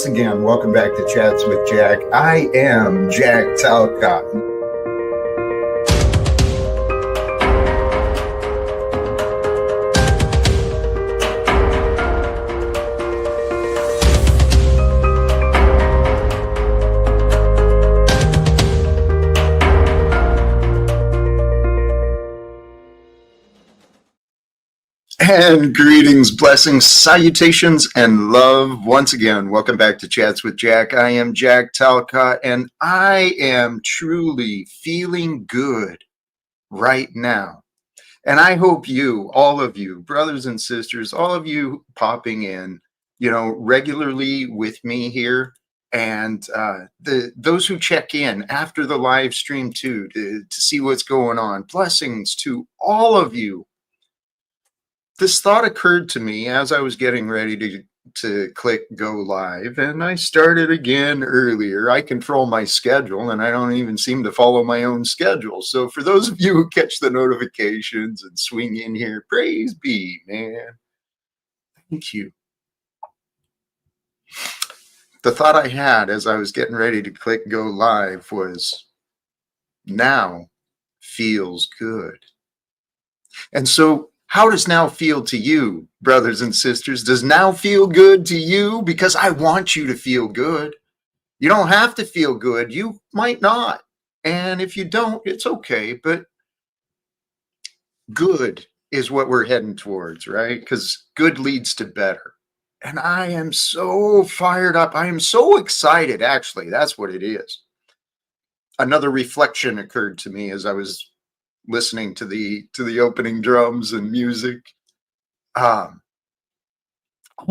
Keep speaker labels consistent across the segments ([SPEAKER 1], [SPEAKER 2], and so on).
[SPEAKER 1] once again, welcome back to Chats with Jack. I am Jack Talcott. And greetings, blessings, salutations, and love. Once again, welcome back to Chats with Jack. I am Jack Talcott, and I am truly feeling good right now. And I hope you, all of you, brothers and sisters, all of you popping in, regularly with me here, and those who check in after the live stream too, to see what's going on. Blessings to all of you. This thought occurred to me as I was getting ready to click go live, and I started again earlier. I control my schedule, and I don't even seem to follow my own schedule. So for those of you who catch the notifications and swing in here, praise be, man. Thank you. The thought I had as I was getting ready to click go live was, now feels good. And so how does now feel to you, brothers and sisters? Does now feel good to you? Because I want you to feel good. You don't have to feel good. You might not. And if you don't, it's okay. But good is what we're heading towards, right? Because good leads to better. And I am so fired up. I am so excited, actually. That's what it is. Another reflection occurred to me as I was listening to the opening drums and music. I'm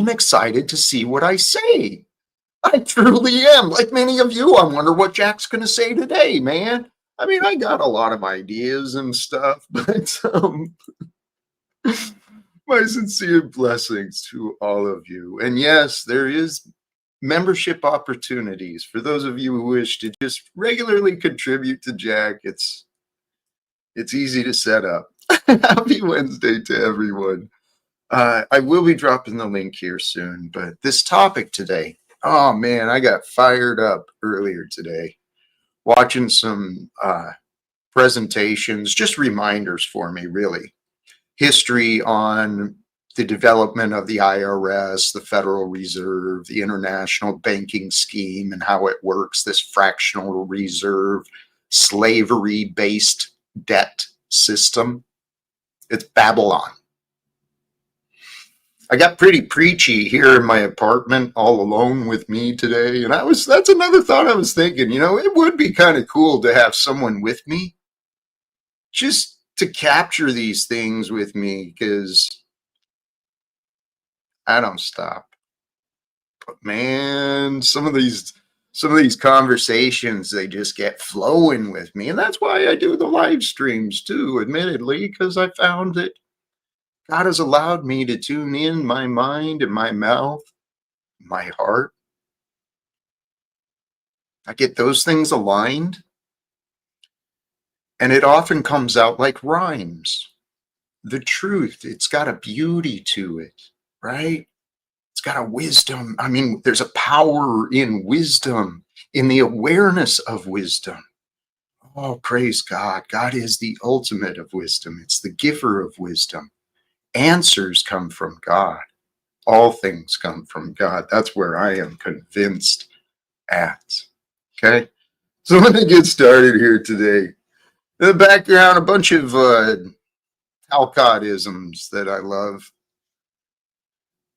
[SPEAKER 1] excited to see what I say. I truly am. Like many of you, I wonder what Jack's going to say today, man. I mean, I got a lot of ideas and stuff, but my sincere blessings to all of you. And yes, there is membership opportunities for those of you who wish to just regularly contribute to Jack. It's easy to set up. Happy Wednesday to everyone. I will be dropping the link here soon, but this topic today, oh man, I got fired up earlier today watching some presentations, just reminders for me, really. History on the development of the IRS, the Federal Reserve, the international banking scheme, and how it works, this fractional reserve, slavery-based debt system. It's Babylon. I got pretty preachy here in my apartment all alone with me today. And that's another thought I was thinking, it would be kind of cool to have someone with me just to capture these things with me, because I don't stop. But man, some of these conversations, they just get flowing with me. And that's why I do the live streams too, admittedly, because I found that God has allowed me to tune in my mind and my mouth, my heart. I get those things aligned, and it often comes out like rhymes. The truth, it's got a beauty to it, right? It's got a wisdom. I mean, there's a power in wisdom, in the awareness of wisdom. Oh, praise God. God is the ultimate of wisdom. It's the giver of wisdom. Answers come from God. All things come from God. That's where I am convinced at. Okay? So let me get started here today. In the background, a bunch of Talcott-isms that I love.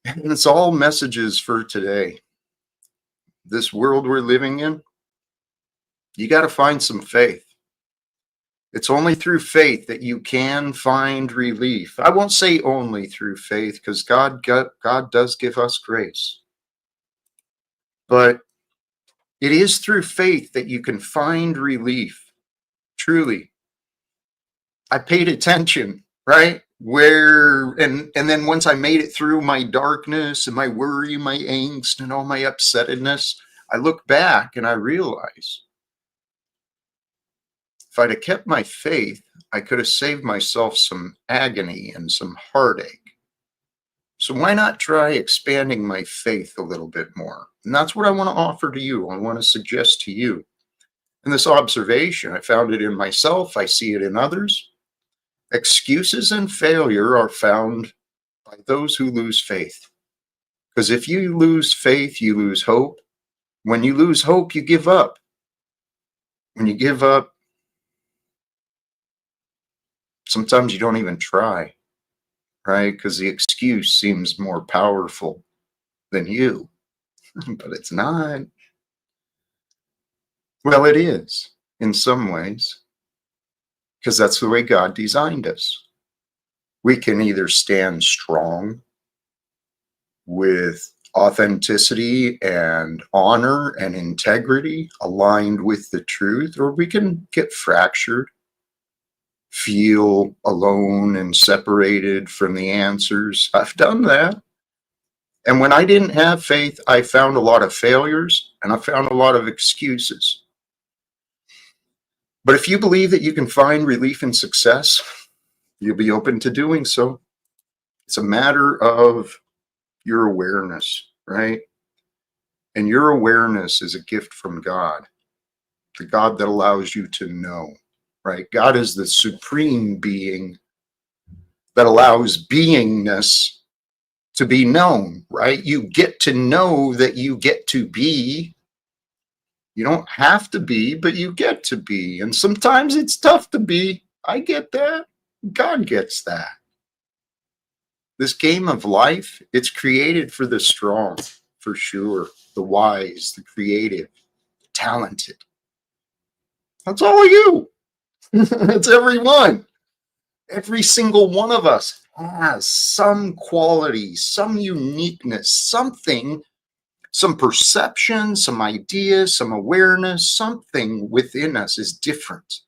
[SPEAKER 1] And it's all messages for today. This world we're living in, you got to find some faith. It's only through faith that you can find relief. I won't say only through faith, because God does give us grace. But it is through faith that you can find relief. Truly. I paid attention, right? And then once I made it through my darkness and my worry, my angst, and all my upsettedness, I look back and I realize, if I'd have kept my faith, I could have saved myself some agony and some heartache, So why not try expanding my faith a little bit more? And that's what I want to offer to you. I want to suggest to you. And this observation, I found it in myself. I see it in others. Excuses and failure are found by those who lose faith. Because if you lose faith, you lose hope. When you lose hope, you give up. When you give up, sometimes you don't even try, right? Because the excuse seems more powerful than you, but it's not. Well, it is in some ways, because that's the way God designed us. We can either stand strong with authenticity and honor and integrity aligned with the truth, or we can get fractured, feel alone and separated from the answers. I've done that. And when I didn't have faith, I found a lot of failures and I found a lot of excuses. But if you believe that you can find relief in success, you'll be open to doing so. It's a matter of your awareness, right? And your awareness is a gift from God, the God that allows you to know, right? God is the supreme being that allows beingness to be known, right? You get to know that you get to be. You don't have to be, but you get to be. And sometimes it's tough to be. I get that. God gets that. This game of life, it's created for the strong, for sure. The wise, the creative, the talented. That's all of you. That's everyone. Every single one of us has some quality, some uniqueness, something, some perception, some ideas, some awareness, something within us is different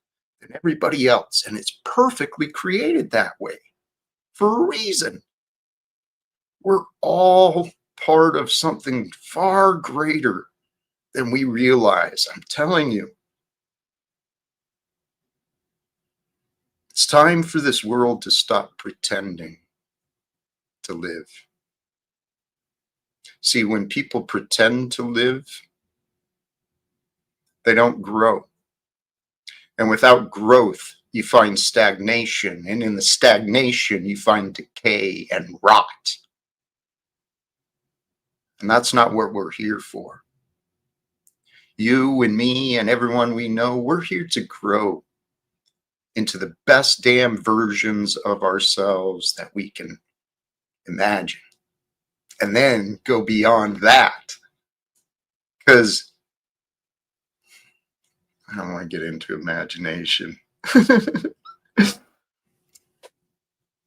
[SPEAKER 1] than everybody else. And it's perfectly created that way for a reason. We're all part of something far greater than we realize. I'm telling you. It's time for this world to stop pretending to live. See, when people pretend to live, they don't grow. And without growth, you find stagnation. And in the stagnation, you find decay and rot. And that's not what we're here for. You and me and everyone we know, we're here to grow into the best damn versions of ourselves that we can imagine. And then go beyond that. Because I don't want to get into imagination. But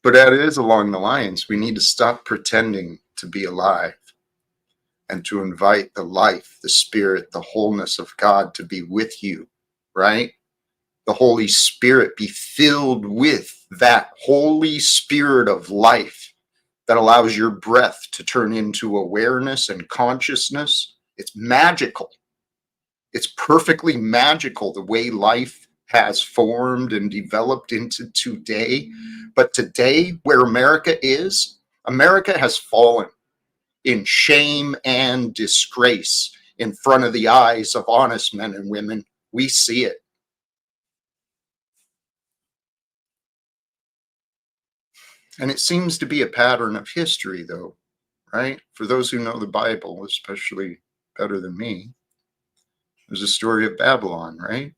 [SPEAKER 1] that is along the lines. We need to stop pretending to be alive and to invite the life, the spirit, the wholeness of God to be with you, right? The Holy Spirit, be filled with that Holy Spirit of life that allows your breath to turn into awareness and consciousness. It's magical. It's perfectly magical the way life has formed and developed into today. But today, where America is, America has fallen in shame and disgrace in front of the eyes of honest men and women. We see it. And it seems to be a pattern of history, though, right? For those who know the Bible, especially better than me, there's a story of Babylon, right?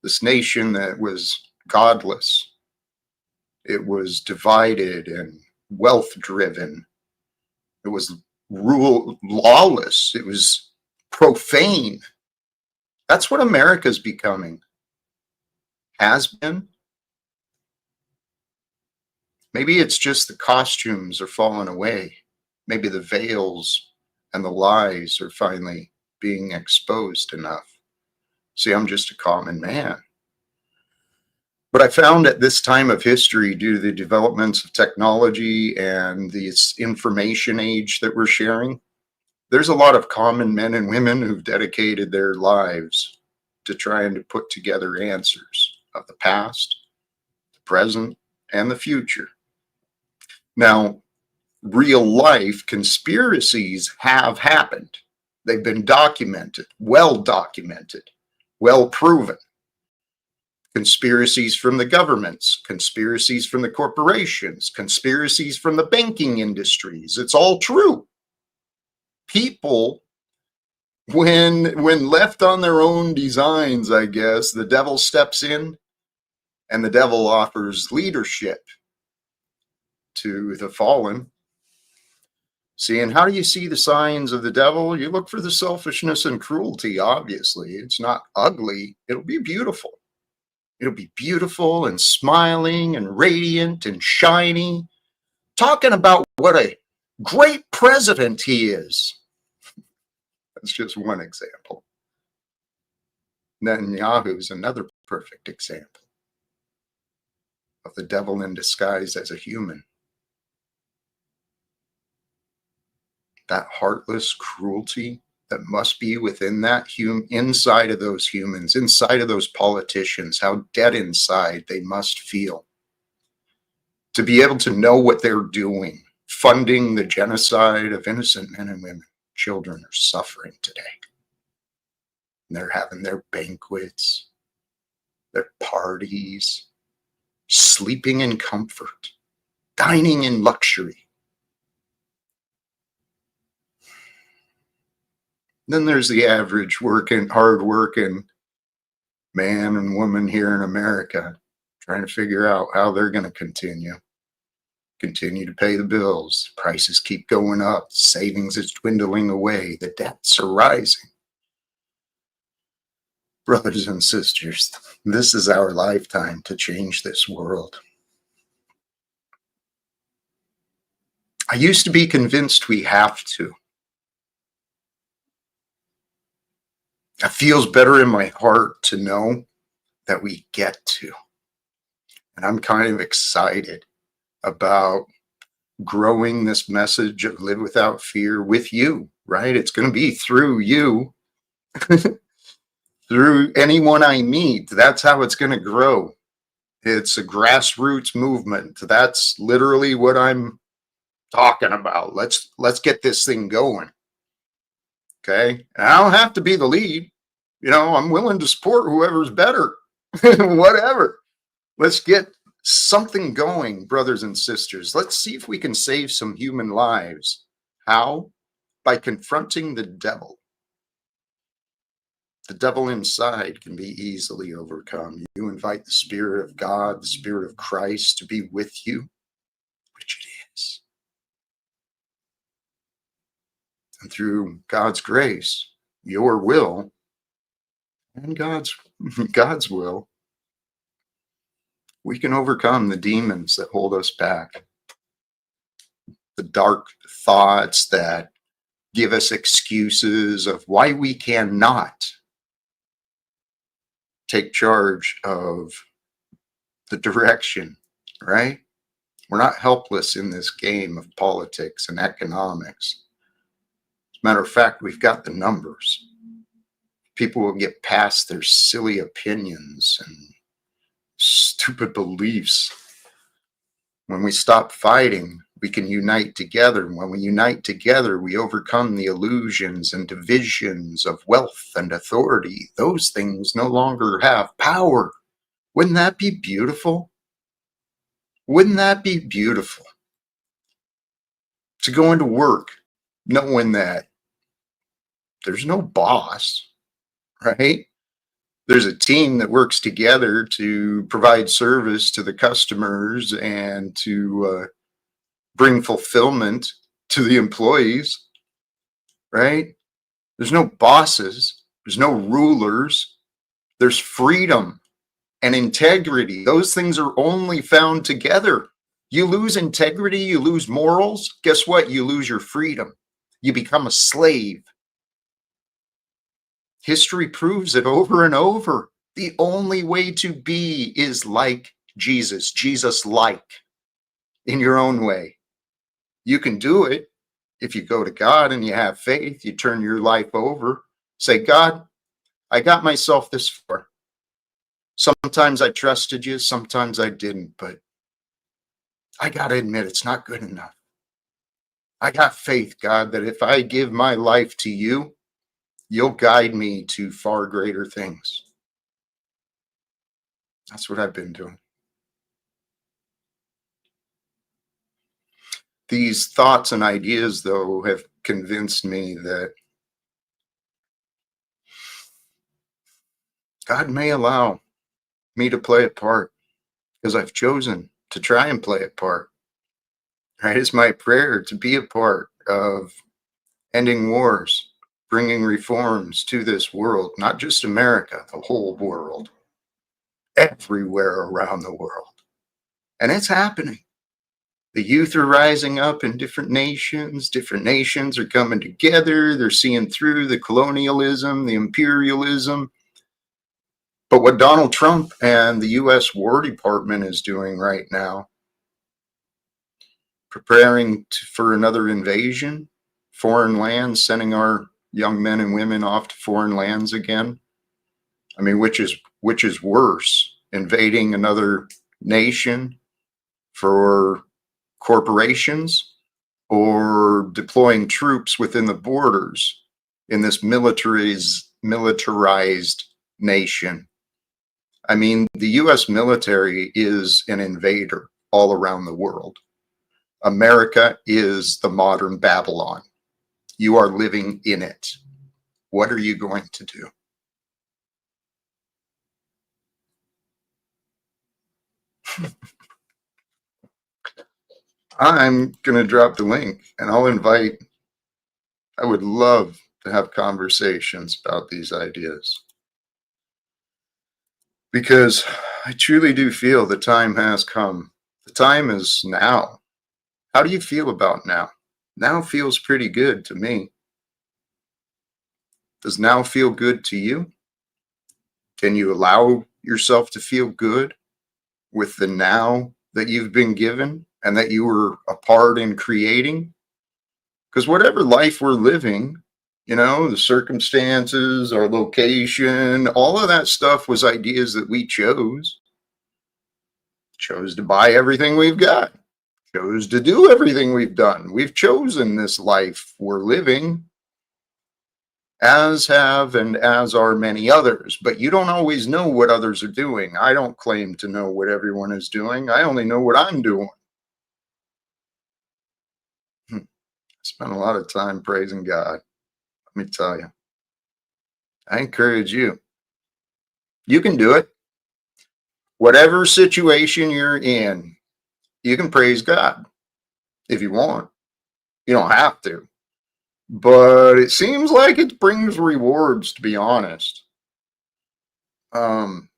[SPEAKER 1] This nation that was godless. It was divided and wealth driven. It was lawless. It was profane. That's what America's becoming. Has been. Maybe it's just the costumes are falling away. Maybe the veils and the lies are finally being exposed enough. See, I'm just a common man. But I found at this time of history, due to the developments of technology and this information age that we're sharing, there's a lot of common men and women who've dedicated their lives to trying to put together answers of the past, the present, and the future. Now, real life conspiracies have happened. They've been documented, well proven. Conspiracies from the governments, conspiracies from the corporations, conspiracies from the banking industries. It's all true. People, when left on their own designs, I guess, the devil steps in and the devil offers leadership to the fallen. See, and how do you see the signs of the devil? You look for the selfishness and cruelty, obviously. It's not ugly. It'll be beautiful. It'll be beautiful and smiling and radiant and shiny, talking about what a great president he is. That's just one example. Netanyahu is another perfect example of the devil in disguise as a human. That heartless cruelty that must be within that inside of those humans, inside of those politicians, how dead inside they must feel. To be able to know what they're doing, funding the genocide of innocent men and women. Children are suffering today. And they're having their banquets, their parties, sleeping in comfort, dining in luxury. Then there's the average hard-working man and woman here in America trying to figure out how they're going to continue to pay the bills. Prices keep going up. Savings is dwindling away. The debts are rising. Brothers and sisters, this is our lifetime to change this world. I used to be convinced we have to. It feels better in my heart to know that we get to. And I'm kind of excited about growing this message of live without fear with you, right? It's going to be through you, through anyone I meet. That's how it's going to grow. It's a grassroots movement. That's literally what I'm talking about. Let's get this thing going. Okay. And I don't have to be the lead. I'm willing to support whoever's better, whatever. Let's get something going, brothers and sisters. Let's see if we can save some human lives. How? By confronting the devil. The devil inside can be easily overcome. You invite the Spirit of God, the Spirit of Christ to be with you, which it is. And through God's grace, your will, and God's will, we can overcome the demons that hold us back. The dark thoughts that give us excuses of why we cannot take charge of the direction, right? We're not helpless in this game of politics and economics. As a matter of fact, we've got the numbers. People will get past their silly opinions and stupid beliefs. When we stop fighting, we can unite together. And when we unite together, we overcome the illusions and divisions of wealth and authority. Those things no longer have power. Wouldn't that be beautiful? Wouldn't that be beautiful? To go into work knowing that there's no boss, right? There's a team that works together to provide service to the customers and to bring fulfillment to the employees, right? There's no bosses. There's no rulers. There's freedom and integrity. Those things are only found together. You lose integrity, you lose morals. Guess what? You lose your freedom. You become a slave. History proves it over and over. The only way to be is like Jesus, Jesus-like, in your own way. You can do it if you go to God and you have faith. You turn your life over. Say, God, I got myself this far. Sometimes I trusted you, sometimes I didn't, but I got to admit it's not good enough. I got faith, God, that if I give my life to you, you'll guide me to far greater things. That's what I've been doing. These thoughts and ideas, though, have convinced me that God may allow me to play a part because I've chosen to try and play a part. Right? It's my prayer to be a part of ending wars, bringing reforms to this world, not just America, the whole world, everywhere around the world. And it's happening. The youth are rising up in different nations. Different nations are coming together. They're seeing through the colonialism, the imperialism. But what Donald Trump and the US War Department is doing right now, preparing for another invasion, foreign lands, sending our young men and women off to foreign lands again. I mean, which is worse, invading another nation for corporations or deploying troops within the borders in this militarized nation. I mean, the US military is an invader all around the world. America is the modern Babylon. You are living in it. What are you going to do? I'm going to drop the link and I would love to have conversations about these ideas because I truly do feel the time has come. The time is now. How do you feel about now? Now feels pretty good to me. Does now feel good to you? Can you allow yourself to feel good with the now that you've been given and that you were a part in creating? Because whatever life we're living, the circumstances, our location, all of that stuff was ideas that we chose to buy everything we've got, chose to do everything we've done. We've chosen this life we're living, as have and as are many others. But you don't always know what others are doing. I don't claim to know what everyone is doing. I only know what I'm doing. I spent a lot of time praising God. Let me tell you, I encourage you. You can do it. Whatever situation you're in, you can praise God if you want. You don't have to. But it seems like it brings rewards, to be honest. Um,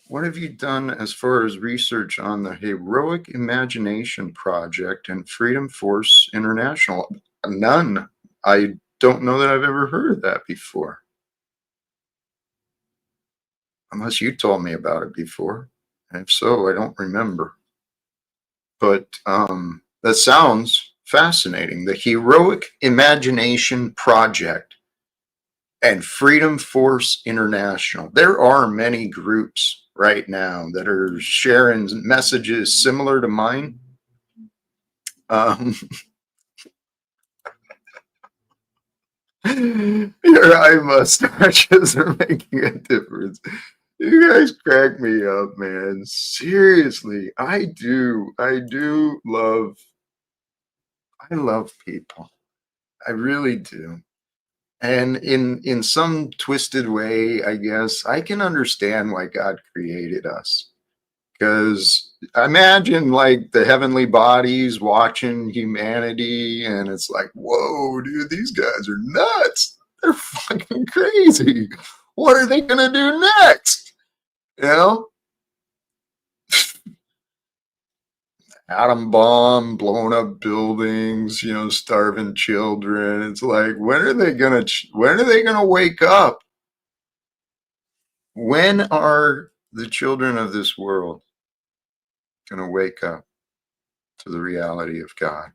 [SPEAKER 1] what have you done as far as research on the Heroic Imagination Project and Freedom Force International? None. I don't know that I've ever heard of that before. Unless you told me about it before. And if so, I don't remember. But that sounds fascinating. The Heroic Imagination Project and Freedom Force International. There are many groups right now that are sharing messages similar to mine. Your eye mustaches are making a difference. You guys crack me up, man. Seriously, I do. I love people. I really do. And in some twisted way, I guess, I can understand why God created us. Because imagine like the heavenly bodies watching humanity, and it's like, whoa, dude, these guys are nuts. They're fucking crazy. What are they gonna do next? You know? Atom bomb, blowing up buildings, starving children. It's like, when are they gonna wake up? When are the children of this world gonna wake up to the reality of God?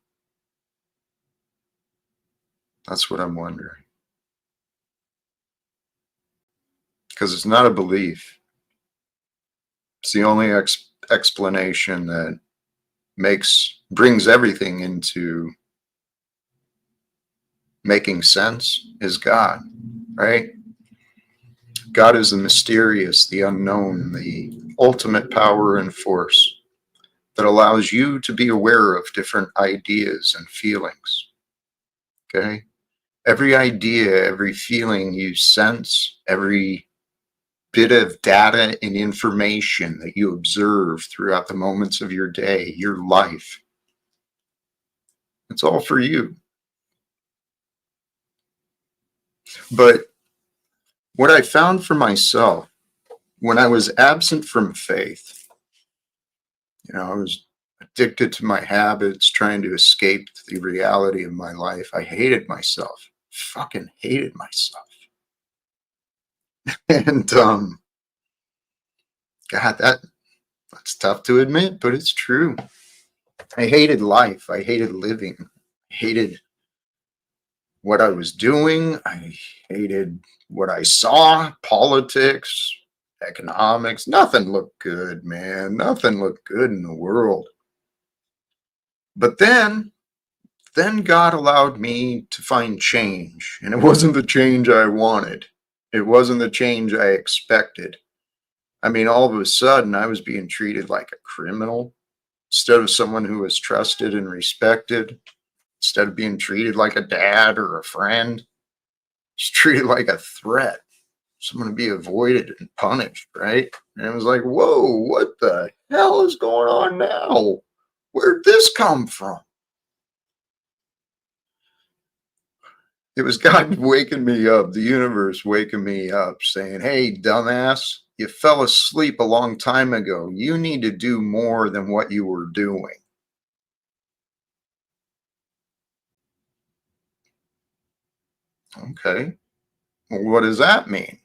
[SPEAKER 1] That's what I'm wondering. Because it's not a belief. It's the only explanation that brings everything into making sense is God, right? God is the mysterious, the unknown, the ultimate power and force that allows you to be aware of different ideas and feelings. Okay? Every idea, every feeling you sense, every bit of data and information that you observe throughout the moments of your day, your life, it's all for you. But what I found for myself when I was absent from faith, I was addicted to my habits, trying to escape the reality of my life. I hated myself, fucking hated myself. And God, that's tough to admit, but it's true. I hated life. I hated living. I hated what I was doing. I hated what I saw, politics, economics. Nothing looked good, man. Nothing looked good in the world. But then God allowed me to find change, and it wasn't the change I wanted. It wasn't the change I expected. I mean, all of a sudden, I was being treated like a criminal instead of someone who was trusted and respected. Instead of being treated like a dad or a friend, just treated like a threat, someone to be avoided and punished, right? And it was like, whoa, what the hell is going on now? Where'd this come from? It was God waking me up, the universe waking me up, saying, hey, dumbass, you fell asleep a long time ago. You need to do more than what you were doing. Okay. Well, what does that mean?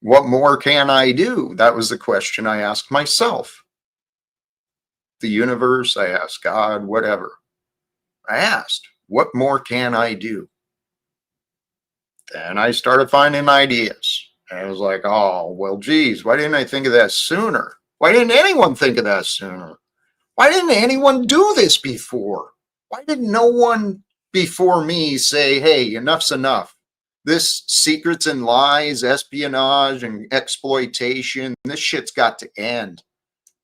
[SPEAKER 1] What more can I do? That was the question I asked myself. The universe, I asked God, whatever. I asked, what more can I do? Then I started finding ideas. And I was like, oh, well, geez, why didn't I think of that sooner? Why didn't anyone think of that sooner? Why didn't anyone do this before? Why did no one before me say, hey, enough's enough? This secrets and lies, espionage and exploitation, this shit's got to end.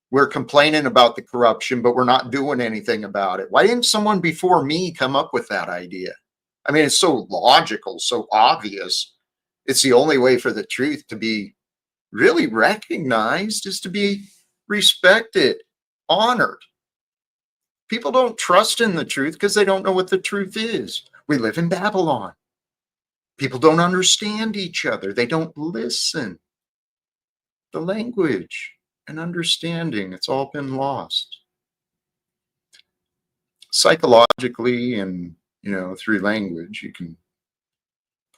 [SPEAKER 1] We're complaining about the corruption, but we're not doing anything about it. Why didn't someone before me come up with that idea? I mean, it's so logical, so obvious. It's the only way for the truth to be really recognized is to be respected, honored. People don't trust in the truth because they don't know what the truth is. We live in Babylon. People don't understand each other. They don't listen. The language and understanding, it's all been lost. Psychologically and, through language, you can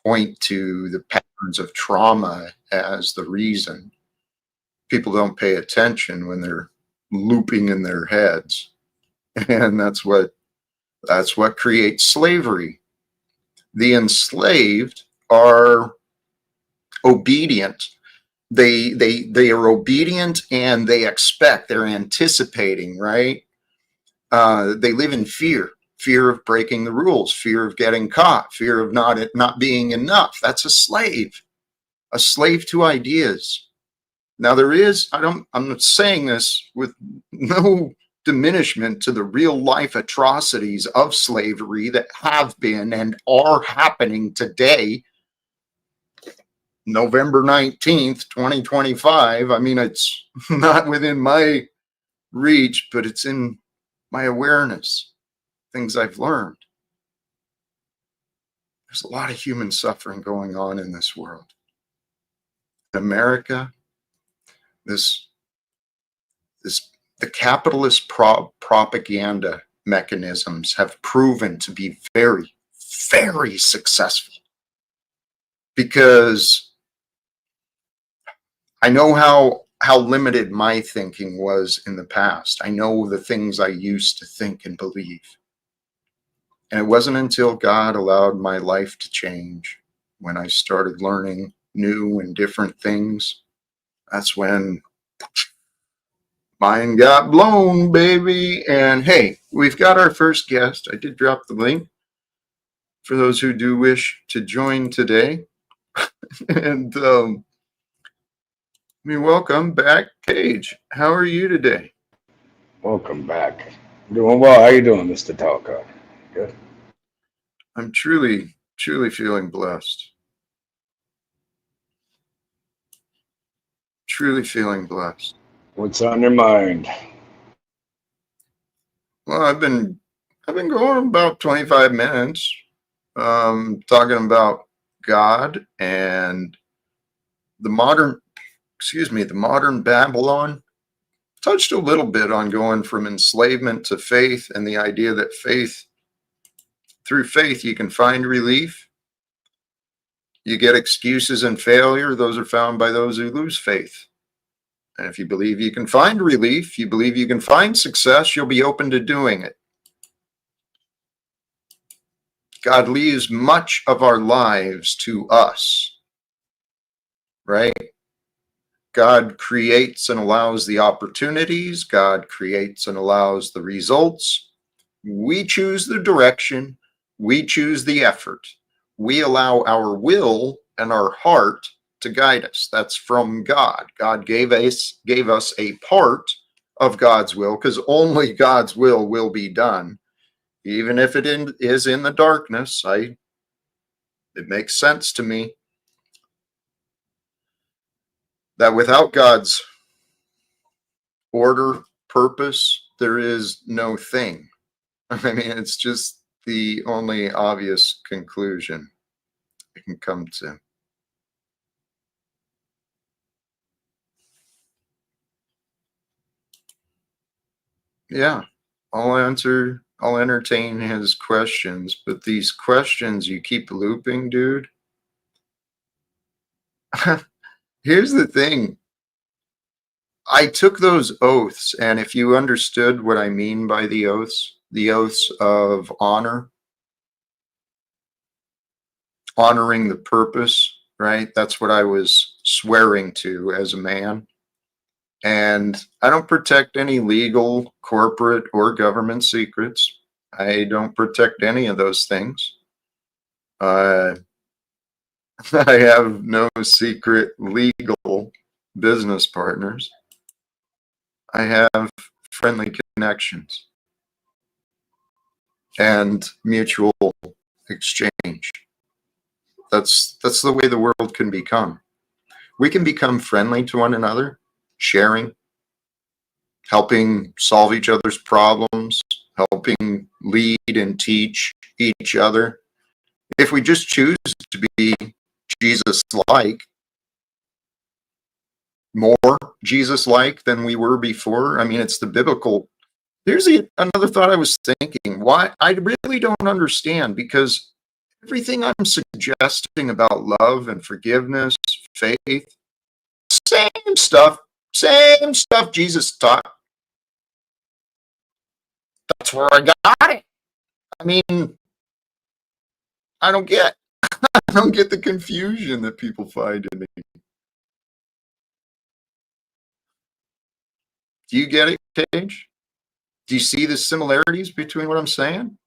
[SPEAKER 1] point to the patterns of trauma as the reason. People don't pay attention when they're looping in their heads. And that's what creates slavery. The enslaved are obedient. They are obedient and they expect, they're anticipating, right? They live in fear of breaking the rules, fear of getting caught, fear of not being enough. That's a slave to ideas. Now I'm not saying this with no diminishment to the real life atrocities of slavery that have been and are happening today, November 19th, 2025. I mean, it's not within my reach, but it's in my awareness, things I've learned. There's a lot of human suffering going on in this world. In America, the capitalist propaganda mechanisms have proven to be very, very successful, because I know how limited my thinking was in the past. I know the things I used to think and believe. And it wasn't until God allowed my life to change, when I started learning new and different things, that's when Mine got blown, baby. And hey, we've got our first guest. I did drop the link for those who do wish to join today. And welcome back, Paige. How are you today?
[SPEAKER 2] Welcome back. Doing well. How you doing, Mr. Talcott? Good.
[SPEAKER 1] I'm truly, truly feeling blessed. Truly feeling blessed.
[SPEAKER 2] What's on your mind?
[SPEAKER 1] Well, I've been going about 25 minutes, talking about God and the modern, the modern Babylon. Touched a little bit on going from enslavement to faith and the idea that through faith, you can find relief. You get excuses and failure. Those are found by those who lose faith. And if you believe you can find relief, you believe you can find success, you'll be open to doing it. God leaves much of our lives to us, right? God creates and allows the opportunities. God creates and allows the results. We choose the direction. We choose the effort. We allow our will and our heart to guide us. That's from God. God gave us a part of God's will because only God's will be done. Even if is in the darkness, it makes sense to me that without God's order, purpose, there is no thing. I mean, it's just the only obvious conclusion I can come to. Yeah, I'll entertain his questions, but these questions you keep looping, dude. Here's the thing. I took those oaths, and if you understood what I mean by the oaths of honor, honoring the purpose, right? That's what I was swearing to as a man. And I don't protect any legal, corporate, or government secrets. I don't protect any of those things. I have no secret legal business partners. I have friendly connections and mutual exchange. That's the way the world can become. We can become friendly to one another, sharing, helping solve each other's problems, helping lead and teach each other. If we just choose to be Jesus-like, more Jesus-like than we were before, I mean, it's the biblical. Here's another thought I was thinking. Why I really don't understand, because everything I'm suggesting about love and forgiveness, faith, same stuff Jesus taught. That's where I got it. I mean, I don't get the confusion that people find in me. Do you get it, Tage? Do you see the similarities between what I'm saying?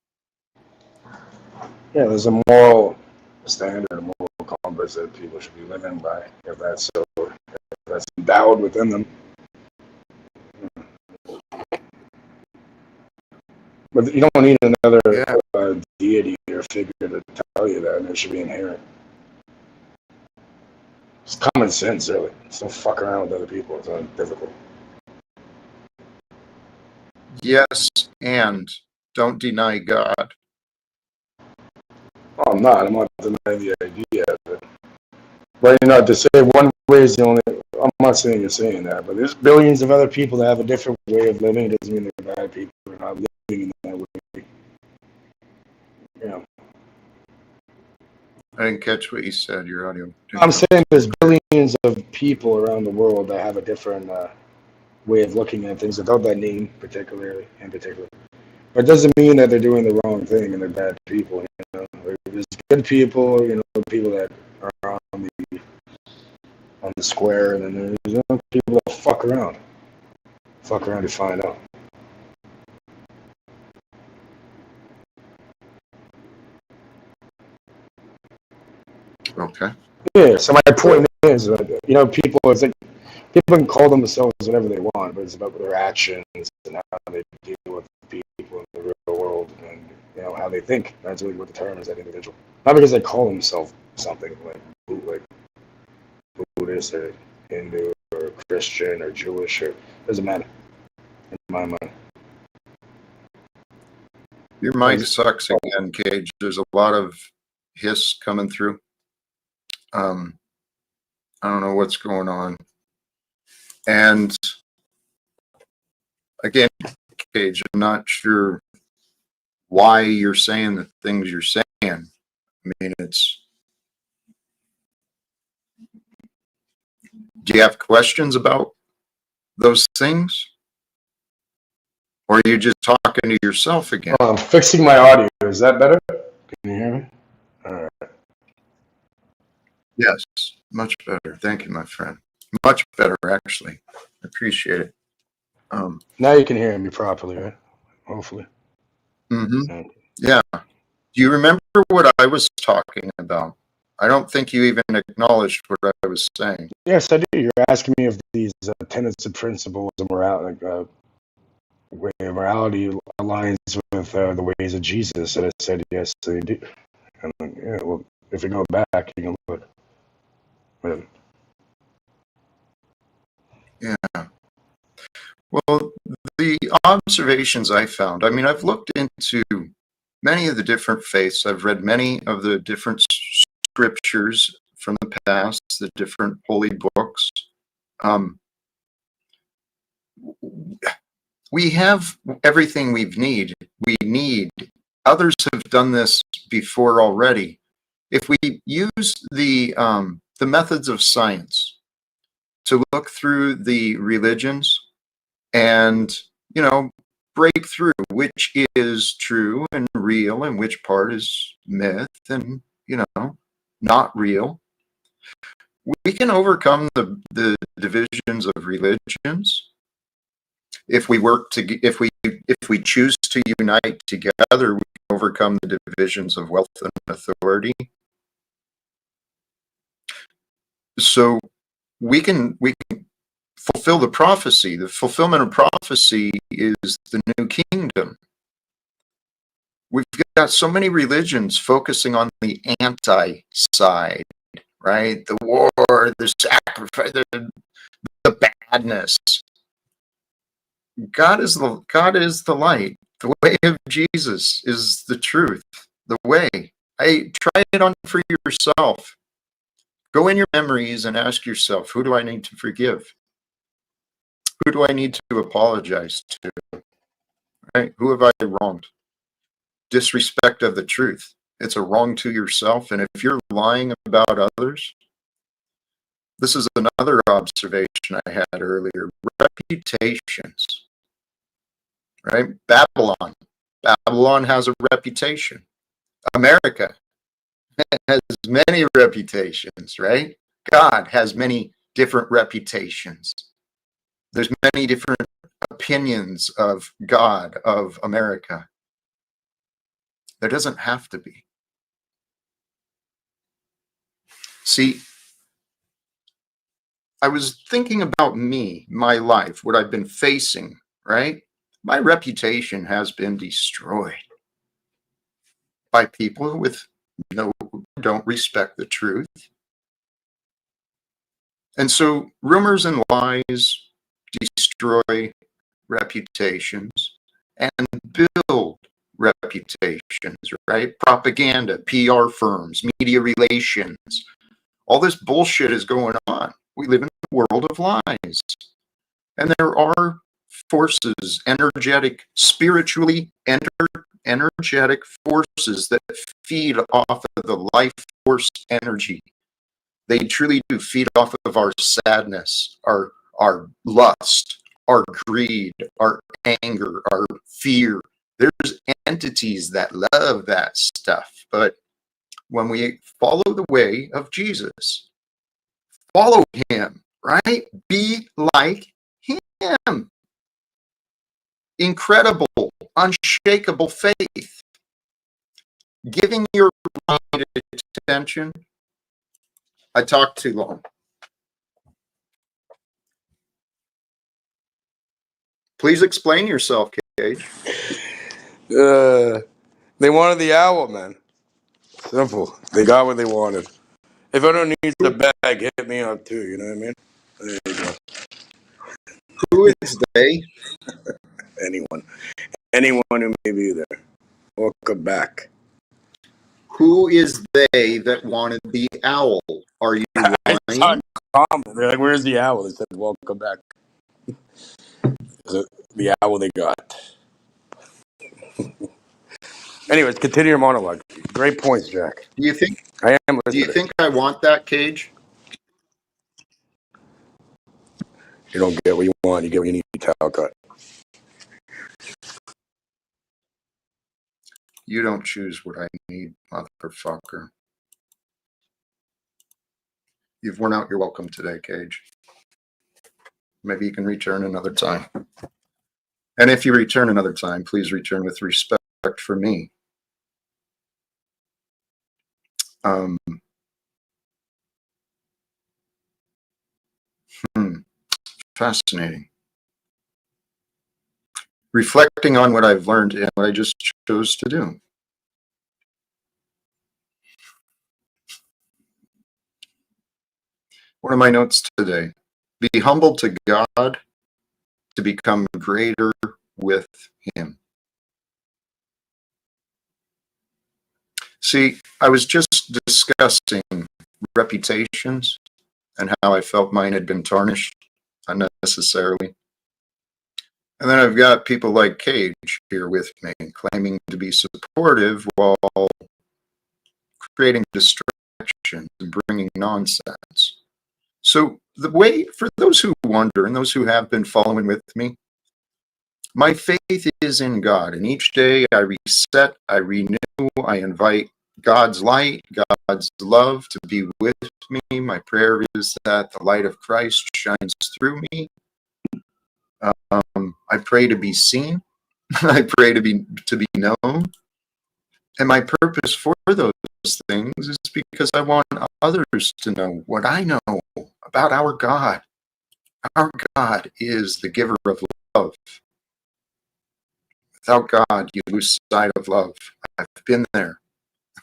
[SPEAKER 2] Yeah, there's a moral standard, a moral compass that people should be living by. If that's endowed within them. But you don't need another deity or figure to tell you that. It should be inherent. It's common sense, really. Just don't fuck around with other people. It's not difficult.
[SPEAKER 1] Yes, and don't deny God.
[SPEAKER 2] Oh, I'm not denying the idea of it. But to say one way is the only. I'm not saying you're saying that, but there's billions of other people that have a different way of living. It doesn't mean they're bad people or not living in that way. Yeah.
[SPEAKER 1] I didn't catch what you said. Your audio.
[SPEAKER 2] I'm saying there's billions of people around the world that have a different way of looking at things without that name in particular. But it doesn't mean that they're doing the wrong thing and they're bad people. There's good people, people that are on the square, and then there's people that fuck around. fuck around and find out.
[SPEAKER 1] Okay.
[SPEAKER 2] Yeah. So my point is, people. It's like people can call themselves whatever they want, but it's about their actions and how they deal with people in the real world, and how they think. That's really what determines that individual. Not because they call themselves something like Buddhist or Hindu or Christian or Jewish, or doesn't matter in my mind.
[SPEAKER 1] Your mic sucks again, Cage. There's a lot of hiss coming through. I don't know what's going on. And again, Cage, I'm not sure why you're saying the things you're saying. I mean, do you have questions about those things? Or are you just talking to yourself again?
[SPEAKER 2] I'm fixing my audio. Is that better? Can you hear me? All right.
[SPEAKER 1] Yes, much better. Thank you, my friend. Much better, actually. I appreciate it.
[SPEAKER 2] Now you can hear me properly, right? Hopefully.
[SPEAKER 1] Mm-hmm. Yeah. Do you remember what I was talking about? I don't think you even acknowledged what I was saying.
[SPEAKER 2] Yes, I do. You're asking me if these tenets and principles of morality aligns with the ways of Jesus, and I said yes, they do. And well, if you go back, you can look. But,
[SPEAKER 1] Yeah. Well, the observations I found, I mean, I've looked into many of the different faiths. I've read many of the different scriptures from the past, the different holy books. We have everything we need. Others have done this before already. If we use the methods of science to look through the religions and break through which is true and real and which part is myth and not real, we can overcome the divisions of religions if we if we choose to unite together. We can overcome the divisions of wealth and authority. So we can fulfill the prophecy. The fulfillment of prophecy is the new kingdom. We've got so many religions focusing on the anti side, right? The war, the sacrifice, the badness. God is the light. The way of Jesus is the truth, the way. Try it on for yourself. Go in your memories and ask yourself, who do I need to forgive? Who do I need to apologize to? Right? Who have I wronged? Disrespect of the truth. It's a wrong to yourself. And if you're lying about others, this is another observation I had earlier. Reputations. Right? Babylon has a reputation. America has many reputations, right? God has many different reputations. There's many different opinions of God, of America. There doesn't have to be. See, I was thinking about me, my life, what I've been facing, right? My reputation has been destroyed by people who don't respect the truth. And so rumors and lies destroy reputations and build reputations, right? Propaganda, PR firms, media relations, all this bullshit is going on. We live in a world of lies. And there are forces, spiritually energetic forces that feed off of the life force energy. They truly do feed off of our sadness, our lust, our greed, our anger, our fear. There's entities that love that stuff. But when we follow the way of Jesus, follow him, right? Be like him. incredible, unshakable faith, giving your mind attention. I talked too long. Please explain yourself, Cage.
[SPEAKER 2] They wanted the owl, man. Simple. They got what they wanted. If anyone needs a bag, hit me up too. You know what I mean? There you go.
[SPEAKER 1] Who is they?
[SPEAKER 2] Anyone who may be there. Welcome back.
[SPEAKER 1] Who is they that wanted the owl? Are you lying?
[SPEAKER 2] They're like, "Where's the owl?" They said, "Welcome back." The owl they got. Anyways, continue your monologue. Great points, Jack.
[SPEAKER 1] Do you think?
[SPEAKER 2] I am
[SPEAKER 1] Do you
[SPEAKER 2] listening.
[SPEAKER 1] think I want that, Cage?
[SPEAKER 2] You don't get what you want. You get what you need, Talcott.
[SPEAKER 1] You don't choose what I need, motherfucker. You've worn out your welcome today, Cage. Maybe you can return another time. And if you return another time, please return with respect for me. Fascinating. Reflecting on what I've learned and what I just chose to do. One of my notes today: be humble to God to become greater with Him. See, I was just discussing reputations and how I felt mine had been tarnished unnecessarily. And then I've got people like Cage here with me, claiming to be supportive while creating distractions and bringing nonsense. So the way, for those who wonder and those who have been following with me, my faith is in God, and each day I reset, I renew, I invite God's light, God's love to be with me. My prayer is that the light of Christ shines through me. I pray to be seen. I pray to be known. And my purpose for those things is because I want others to know what I know about our God. Our God is the giver of love. Without God, you lose sight of love. I've been there.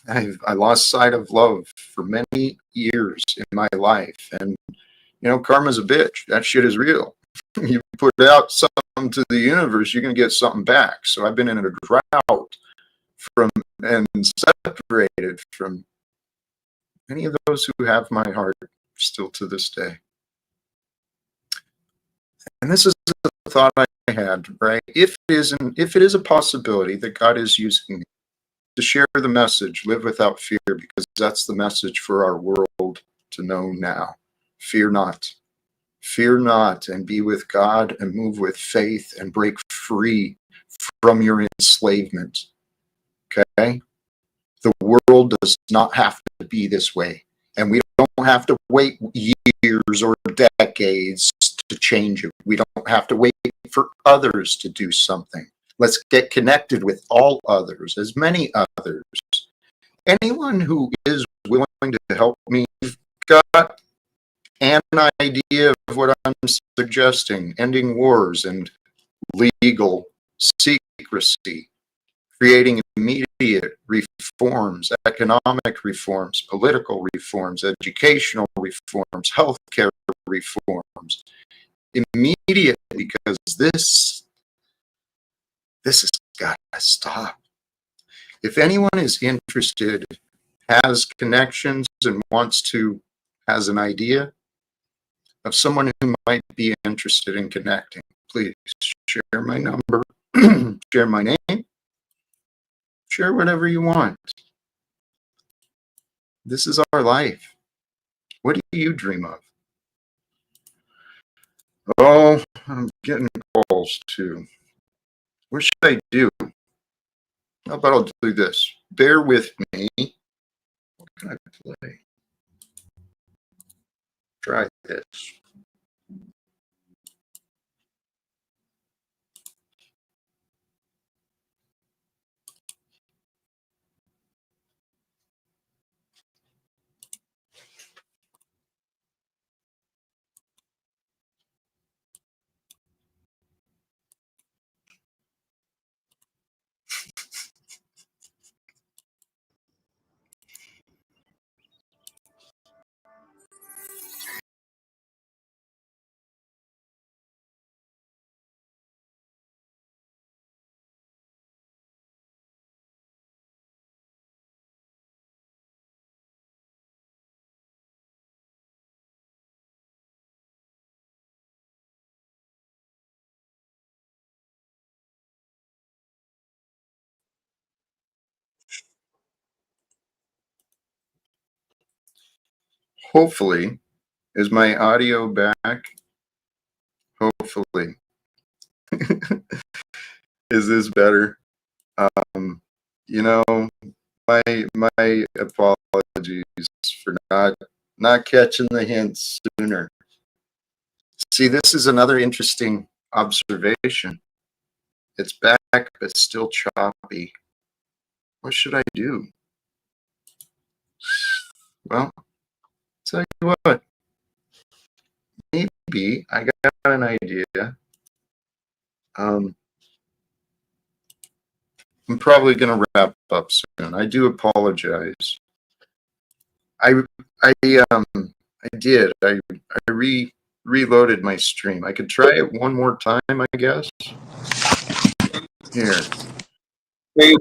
[SPEAKER 1] I lost sight of love for many years in my life. And, you know, karma's a bitch. That shit is real. You put out something to the universe, you're going to get something back. So I've been in a drought from and separated from many of those who have my heart still to this day. And this is a thought I had, right? If it is a possibility that God is using me to share the message, live without fear, because that's the message for our world to know now. Fear not. Fear not, and be with God and move with faith and break free from your enslavement. Okay? The world does not have to be this way. And we don't have to wait years or decades to change it. We don't have to wait for others to do something. Let's get connected with all others, as many others. Anyone who is willing to help me, got an idea of what I'm suggesting: ending wars and legal secrecy, creating immediate reforms, economic reforms, political reforms, educational reforms, healthcare reforms, immediately, because this has got to stop. If anyone is interested, has connections, and has an idea of someone who might be interested in connecting, please share my number, share my name, share whatever you want. This is our life. What do you dream of? Oh, I'm getting calls too. What should I do? How about I'll do this? Bear with me. What can I play? Try this. Hopefully, is my audio back? Hopefully. Is this better? Um, you know, my apologies for not catching the hints sooner. See, this is another interesting observation. It's back, but still choppy. What should I do? Well, tell you what, maybe I got an idea. I'm probably going to wrap up soon. I do apologize. I I I did. Reloaded my stream. I could try it one more time, I guess. Here. Hey,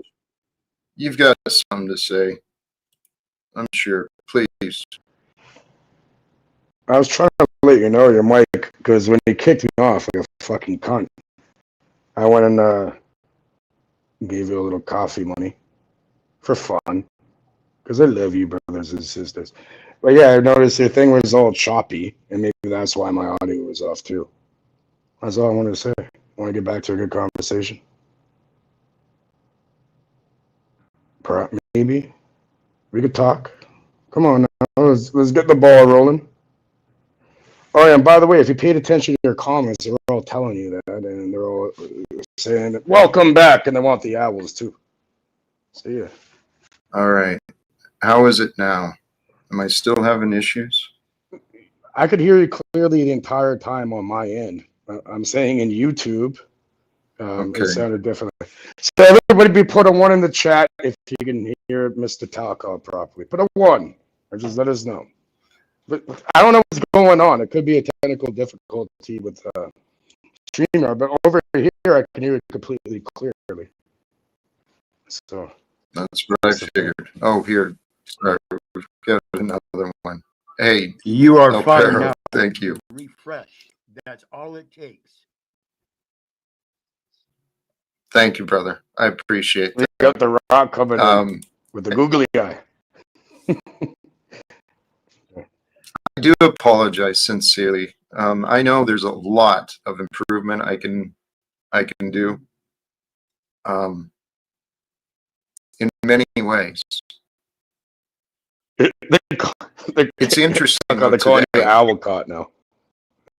[SPEAKER 1] you've got something to say. I'm sure. Please.
[SPEAKER 2] I was trying to let you know your mic because when he kicked me off like a fucking cunt, I went and gave you a little coffee money for fun because I love you, brothers and sisters. But yeah, I noticed your thing was all choppy, and maybe that's why my audio was off too. That's all I wanted to say. I want to get back to a good conversation. Perhaps, maybe we could talk. Come on now, let's get the ball rolling. Oh yeah, and by the way, if you paid attention to your comments, they're all telling you that, and they're all saying "Welcome back," and they want the owls too. So yeah.
[SPEAKER 1] All right. How is it now? Am I still having issues?
[SPEAKER 2] I could hear you clearly the entire time on my end. I'm saying in YouTube,
[SPEAKER 1] Okay.
[SPEAKER 2] it sounded differently. So everybody be put a 1 in the chat if you can hear Mr. Talcott properly. Put a 1, or just let us know. But I don't know what's going on. It could be a technical difficulty with StreamYard, but over here I can hear it completely clearly. So
[SPEAKER 1] that's what I figured. Oh, here. Sorry, we've got another one. Hey,
[SPEAKER 3] you are fine now.
[SPEAKER 1] Thank you.
[SPEAKER 3] Refresh. That's all it takes.
[SPEAKER 1] Thank you, brother. I appreciate
[SPEAKER 2] we
[SPEAKER 1] that.
[SPEAKER 2] got the rock coming in with the googly eye.
[SPEAKER 1] I do apologize sincerely. I know there's a lot of improvement I can do in many ways. It's interesting.
[SPEAKER 2] They're calling you Owlcott now.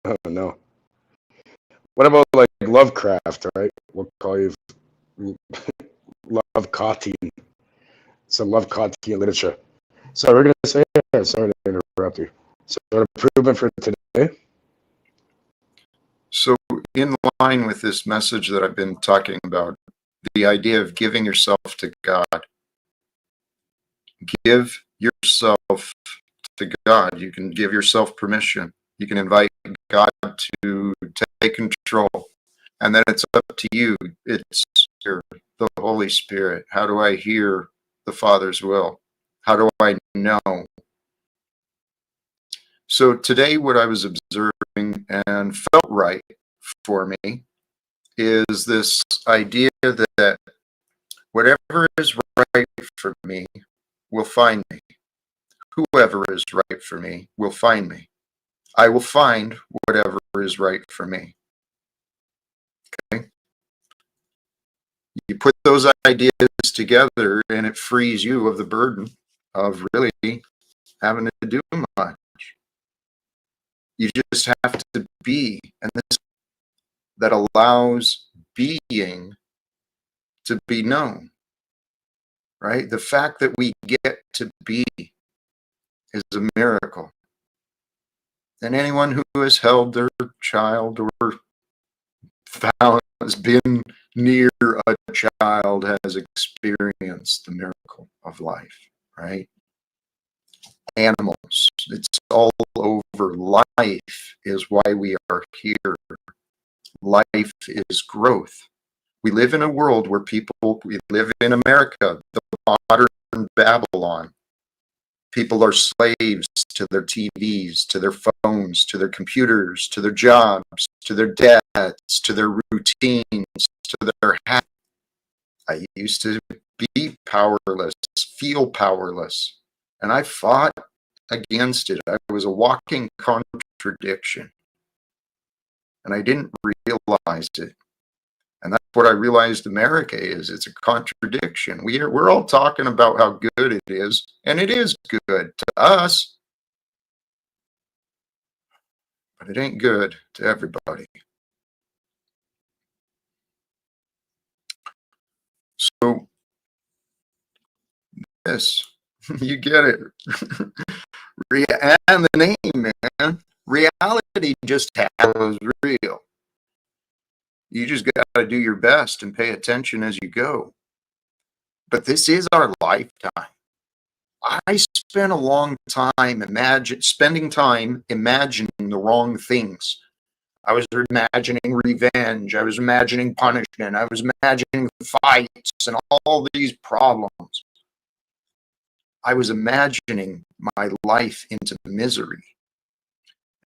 [SPEAKER 2] Oh no. What about like Lovecraft, right? We'll call you Lovecraftian. It's a Lovecraftian literature. So we're gonna say, sorry to interrupt you. So improvement for today.
[SPEAKER 1] So in line with this message that I've been talking about, the idea of giving yourself to God. Give yourself to God. You can give yourself permission. You can invite God to take control. And then it's up to you. It's the Holy Spirit. How do I hear the Father's will? How do I know? So today what I was observing and felt right for me is this idea that whatever is right for me will find me. Whoever is right for me will find me. I will find whatever is right for me. Okay? You put those ideas together and it frees you of the burden of really having to do much. You just have to be, and this that allows being to be known, right? The fact that we get to be is a miracle. And anyone who has held their child or has been near a child has experienced the miracle of life, right? Animals, it's all over. Life is why we are here. Life is growth. We live in a world where we live in America, the modern Babylon. People are slaves to their TVs, to their phones, to their computers, to their jobs, to their debts, to their routines, to their habits. I used to be powerless, feel powerless, and I fought against it. I was a walking contradiction. And I didn't realize it. And that's what I realized America is. It's a contradiction. We're all talking about how good it is, and it is good to us, but it ain't good to everybody. So this, you get it. And the name, man. Reality just happens real. You just got to do your best and pay attention as you go. But this is our lifetime. I spent a long time spending time imagining the wrong things. I was imagining revenge. I was imagining punishment. I was imagining fights and all these problems. I was imagining my life into misery.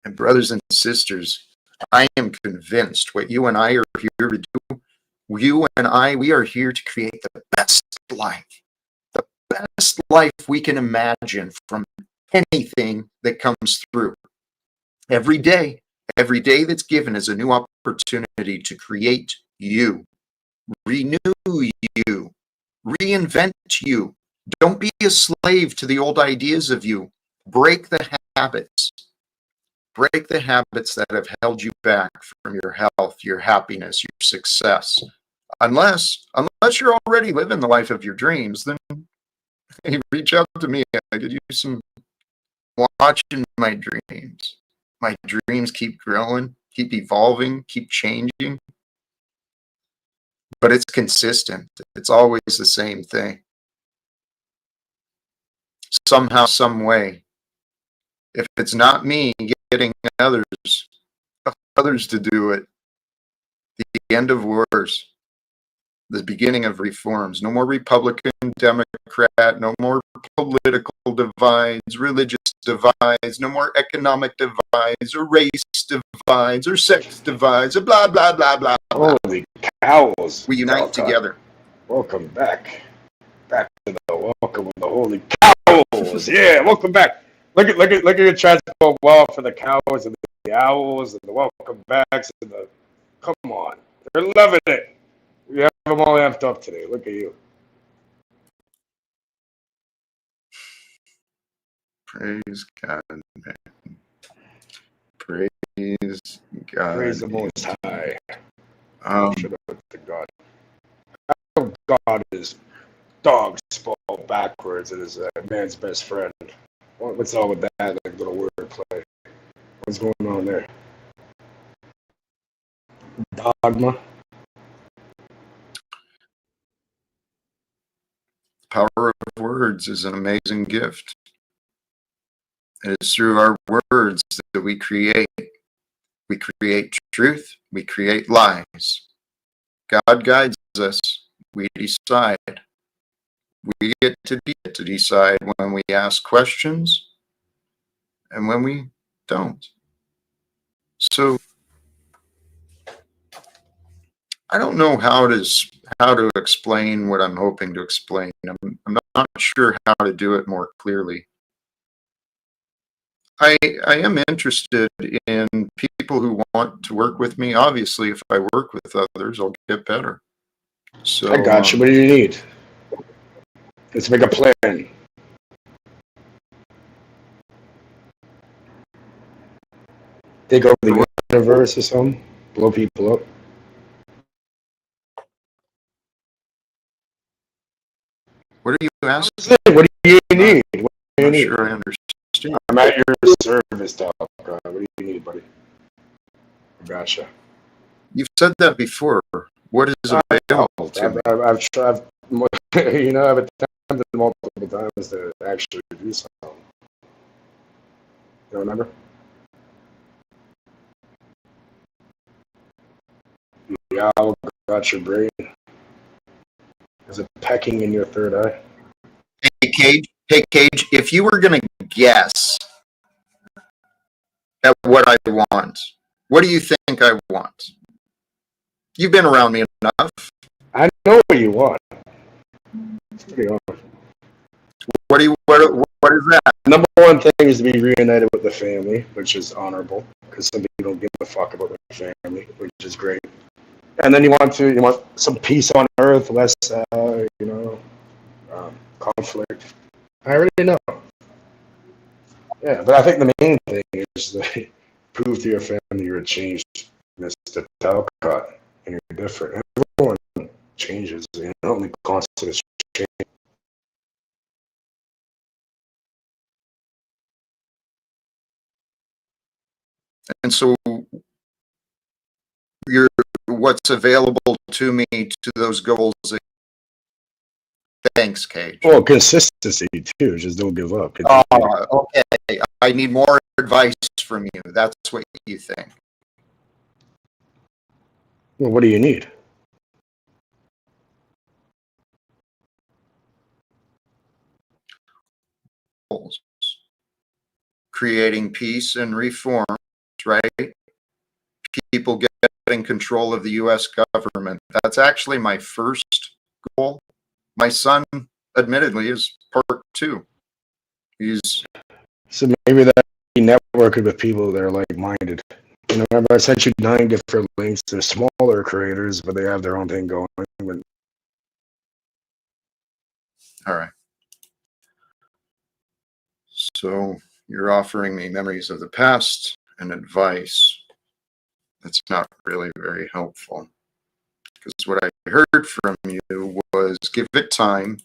[SPEAKER 1] And brothers and sisters, I am convinced what you and I are here to do, you and I, we are here to create the best life we can imagine from anything that comes through. Every day that's given is a new opportunity to create you, renew you, reinvent you. Don't be a slave to the old ideas of you. Break the habits. Break the habits that have held you back from your health, your happiness, your success. Unless you're already living the life of your dreams, then hey, reach out to me. I could use some watching my dreams. My dreams keep growing, keep evolving, keep changing. But it's consistent. It's always the same thing. Somehow, some way. If it's not me getting others to do it, the end of wars, the beginning of reforms. No more Republican, Democrat, no more political divides, religious divides, no more economic divides, or race divides, or sex divides, or blah, blah, blah, blah, blah.
[SPEAKER 2] Holy cows.
[SPEAKER 1] We unite
[SPEAKER 2] Talcott.
[SPEAKER 1] together.
[SPEAKER 2] Welcome back. Back to the welcome of the holy cows. Yeah, welcome back. Look at your transport well for the cows and the owls and the welcome backs and the come on. They're loving it. We have them all amped up today. Look at you.
[SPEAKER 1] Praise God, man. Praise God.
[SPEAKER 2] Praise the Most High. Shout out to God. God is dog spelled backwards and is a man's best friend. What's all with that like little wordplay? What's going on there? Dogma.
[SPEAKER 1] Power of words is an amazing gift. It is through our words that we create. We create truth. We create lies. God guides us. We decide. We get to decide when we ask questions and when we don't. So I don't know how to explain what I'm hoping to explain. I'm not sure how to do it more clearly. I am interested in people who want to work with me. Obviously, if I work with others, I'll get better. So
[SPEAKER 2] I got you. What do you need? Let's make a plan. Take over the universe or something. Blow people up.
[SPEAKER 1] What are you asking?
[SPEAKER 2] What do you need? What do you
[SPEAKER 1] I'm
[SPEAKER 2] need?
[SPEAKER 1] sure I understand.
[SPEAKER 2] I'm at your service, Talcott. What do you need, buddy? I gotcha.
[SPEAKER 1] You've said that before. What is available to me?
[SPEAKER 2] I've tried, I've attempted multiple times to actually do something. You remember? The owl got your brain. Is it pecking in your third eye?
[SPEAKER 1] Hey, Cage, if you were going to guess at what I want, what do you think I want? You've been around me enough.
[SPEAKER 2] I know what you want.
[SPEAKER 1] What is that?
[SPEAKER 2] number one thing is to be reunited with the family, which is honorable because some people don't give a fuck about their family, which is great. And then you want some peace on earth, less conflict. I already know. Yeah, but I think the main thing is to prove to your family you're a changed Mr. Talcott and you're different. Everyone changes, and only constant is change.
[SPEAKER 1] And so what's available to me to those goals. Thanks, Cage.
[SPEAKER 2] Well, consistency too. Just don't give up.
[SPEAKER 1] Okay. I need more advice from you. That's what you think.
[SPEAKER 2] Well, what do you need?
[SPEAKER 1] Goals. Creating peace and reform, right? People getting control of the U.S. government. That's actually my first goal. My son, admittedly, is part two.
[SPEAKER 2] So maybe that networking with people that are like-minded. Remember I sent you 9 different links. They're smaller creators, but they have their own thing going.
[SPEAKER 1] All right. So you're offering me memories of the past and advice. That's not really very helpful. Because what I heard from you was give it time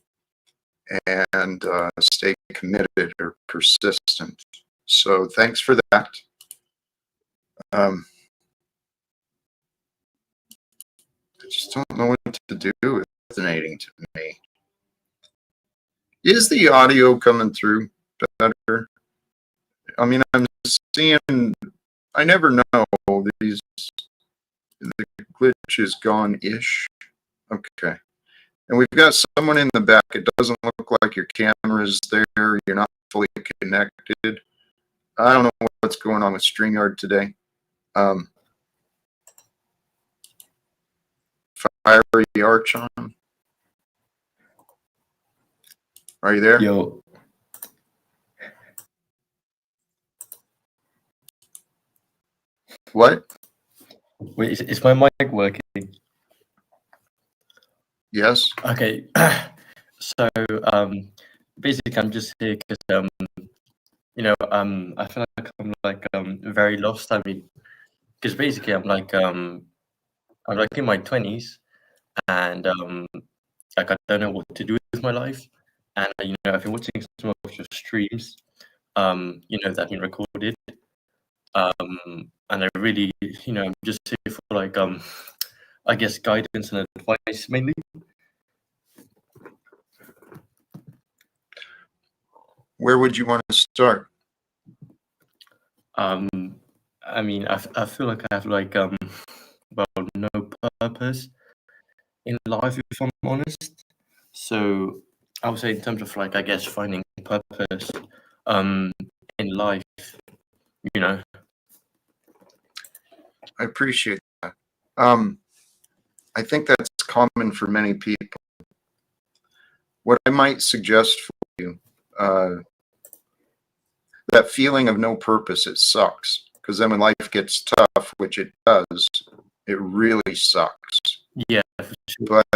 [SPEAKER 1] and stay committed or persistent. So thanks for that. I just don't know what to do. It's fascinating to me. Is the audio coming through better? I mean, I'm seeing, I never know, the glitch is gone-ish. Okay. And we've got someone in the back. It doesn't look like your camera's there. You're not fully connected. I don't know what's going on with StreamYard today. Fiery Arch on. Are you there?
[SPEAKER 4] Yo.
[SPEAKER 1] What?
[SPEAKER 4] Wait, is my mic working?
[SPEAKER 1] Yes.
[SPEAKER 4] Okay. So basically I'm just here because I feel like I'm very lost. I mean, because basically I'm like in my 20s and like I don't know what to do with my life. And I've been watching some of your streams that have been recorded. And I really, I'm just here for like I guess guidance and advice mainly.
[SPEAKER 1] Where would you want to start?
[SPEAKER 4] I mean, I feel like I have like no purpose in life, if I'm honest. So I would say in terms of like I guess finding purpose in life,
[SPEAKER 1] I appreciate that. I think that's common for many people. What I might suggest for you, that feeling of no purpose, it sucks. Because then when life gets tough, which it does, it really sucks.
[SPEAKER 4] Yeah.
[SPEAKER 1] But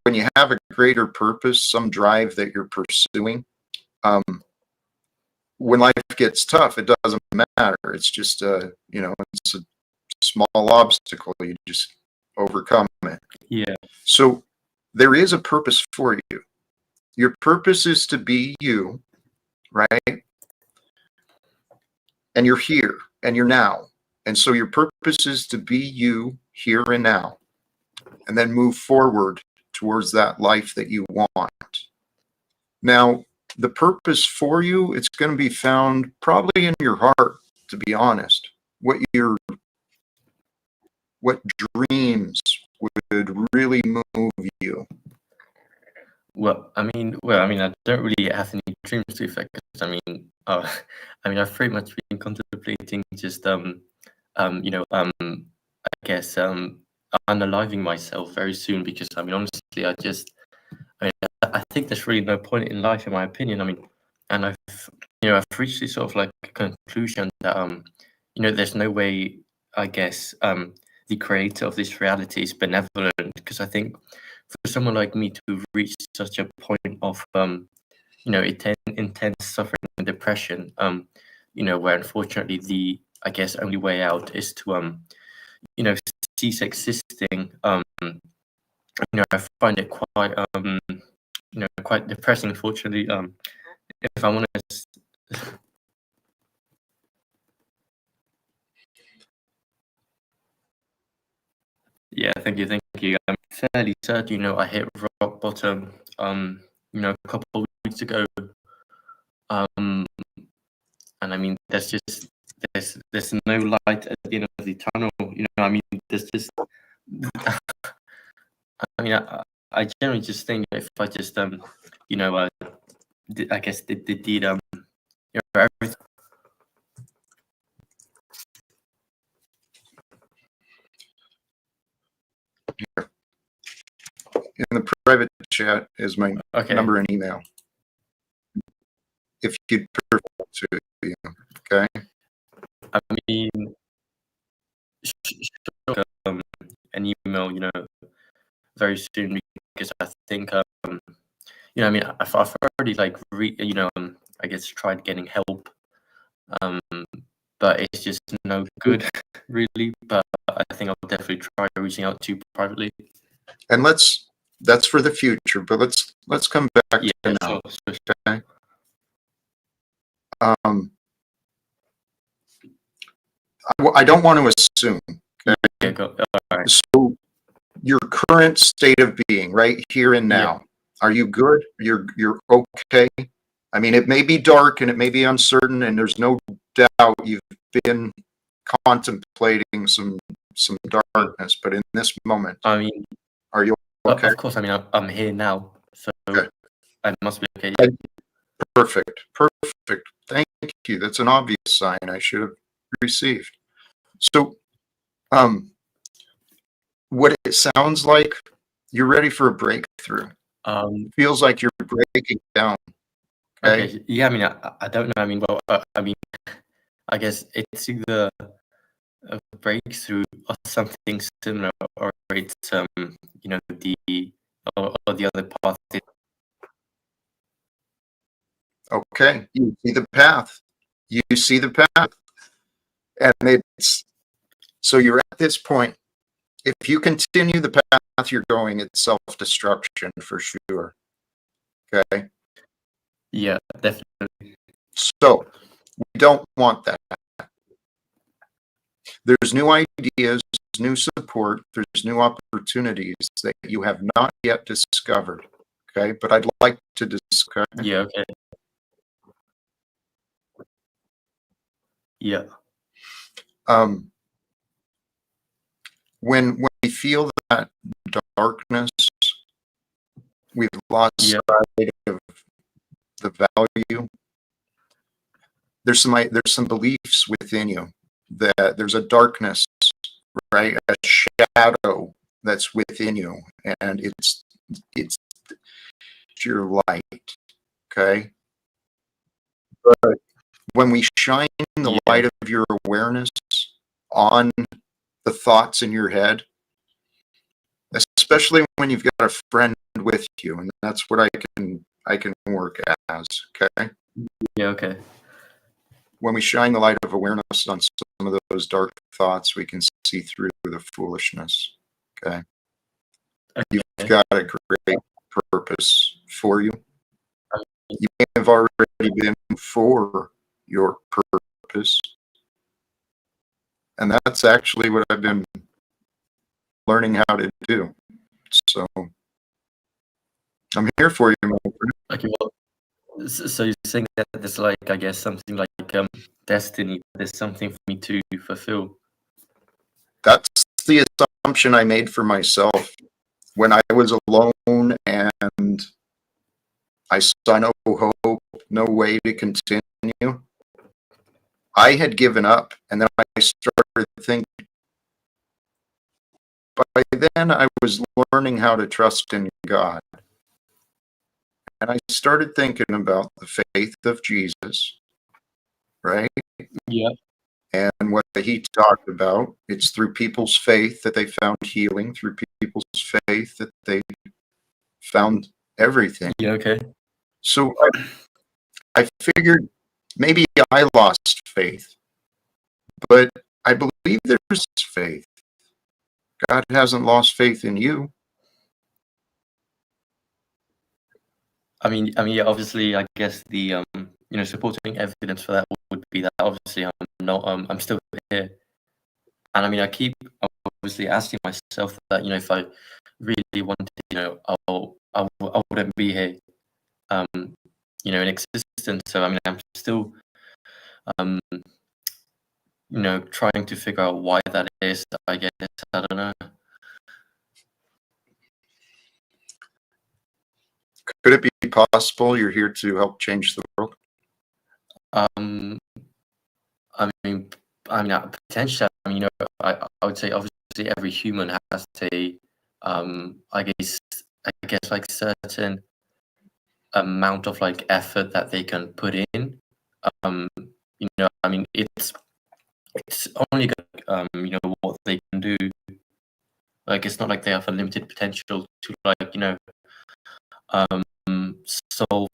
[SPEAKER 1] when you have a greater purpose, some drive that you're pursuing, when life gets tough, it doesn't matter. It's just it's a small obstacle. You just overcome it.
[SPEAKER 4] Yeah.
[SPEAKER 1] So there is a purpose for you. Your purpose is to be you, right? And you're here and you're now. And so your purpose is to be you here and now, and then move forward towards that life that you want. Now, the purpose for you, it's going to be found probably in your heart, to be honest. What dreams would really move you?
[SPEAKER 4] Well, I mean, I don't really have any dreams to effect. I've pretty much been contemplating just I guess unaliving myself very soon because honestly I think there's really no point in life in my opinion. and I've reached this sort of like conclusion that there's no way, I guess, the creator of this reality is benevolent, because I think for someone like me to reach such a point of intense suffering and depression, where unfortunately the, I guess, only way out is to cease existing. I find it quite depressing, unfortunately. If I'm honest. Yeah, thank you. I'm fairly certain, I hit rock bottom, a couple of weeks ago. And I mean, there's no light at the end of the tunnel. I mean, there's just, I mean, I generally just think if I just, I guess the deed, everything.
[SPEAKER 1] In the private chat is my number and email. If you'd prefer to, okay?
[SPEAKER 4] I mean, an email, very soon, because I think, I mean, I've already like I guess tried getting help, but it's just no good, really. But I think I'll definitely try reaching out to you privately.
[SPEAKER 1] And that's for the future, but let's come back to now.
[SPEAKER 4] Sure.
[SPEAKER 1] Okay. I don't want to assume. Okay?
[SPEAKER 4] All right.
[SPEAKER 1] So your current state of being, right here and now, are you good? You're okay? I mean, it may be dark and it may be uncertain, and there's no doubt you've been contemplating some darkness, but in this moment,
[SPEAKER 4] I mean,
[SPEAKER 1] are you okay?
[SPEAKER 4] Of course. I mean, I'm here now, so I must be okay.
[SPEAKER 1] Perfect. Thank you. That's an obvious sign I should have received. So, what it sounds like, you're ready for a breakthrough. Feels like you're breaking down. Okay.
[SPEAKER 4] Yeah. I mean, I don't know. I mean, well, I mean, I guess it's either a breakthrough or something similar, or it's the other path.
[SPEAKER 1] Okay, you see the path. You see the path, and it's so you're at this point. If you continue the path you're going, it's self-destruction for sure. Okay.
[SPEAKER 4] Yeah, definitely.
[SPEAKER 1] So we don't want that. There's new ideas, new support, there's new opportunities that you have not yet discovered. Okay, but I'd like to discuss.
[SPEAKER 4] Yeah. Okay. Yeah.
[SPEAKER 1] When we feel that darkness, we've lost sight of the value. There's some beliefs within you that there's a darkness, right? A shadow that's within you, and it's your light. Okay. But when we shine the light of your awareness on the thoughts in your head, especially when you've got a friend with you, and that's what I can work as. Okay.
[SPEAKER 4] Yeah. Okay.
[SPEAKER 1] When we shine the light of awareness on some of those dark thoughts, we can see through the foolishness. Okay. You've got a great purpose for you. You may have already been for your purpose. And that's actually what I've been learning how to do. So I'm here for you, my friend.
[SPEAKER 4] Okay. Well, so you're saying that there's like, I guess, something like destiny. There's something for me to fulfill.
[SPEAKER 1] That's the assumption I made for myself when I was alone and I saw no hope, no way to continue. I had given up, and then I started thinking. By then, I was learning how to trust in God. And I started thinking about the faith of Jesus, right?
[SPEAKER 4] Yeah.
[SPEAKER 1] And what he talked about. It's through people's faith that they found healing, through people's faith that they found everything.
[SPEAKER 4] Yeah. Okay.
[SPEAKER 1] So I figured maybe I lost faith, but I believe there's faith. God hasn't lost faith in you.
[SPEAKER 4] Yeah, obviously, I guess the supporting evidence for that would be that obviously I'm still here, and I keep obviously asking myself that if I really wanted, I wouldn't be here, in existence. So I'm still trying to figure out why that is. I guess I don't know.
[SPEAKER 1] Could it be possible you're here to help change the world?
[SPEAKER 4] Um, potentially. I would say obviously every human has a, I guess like certain amount of like effort that they can put in. It's only what they can do. Like it's not like they have a limited potential to solve,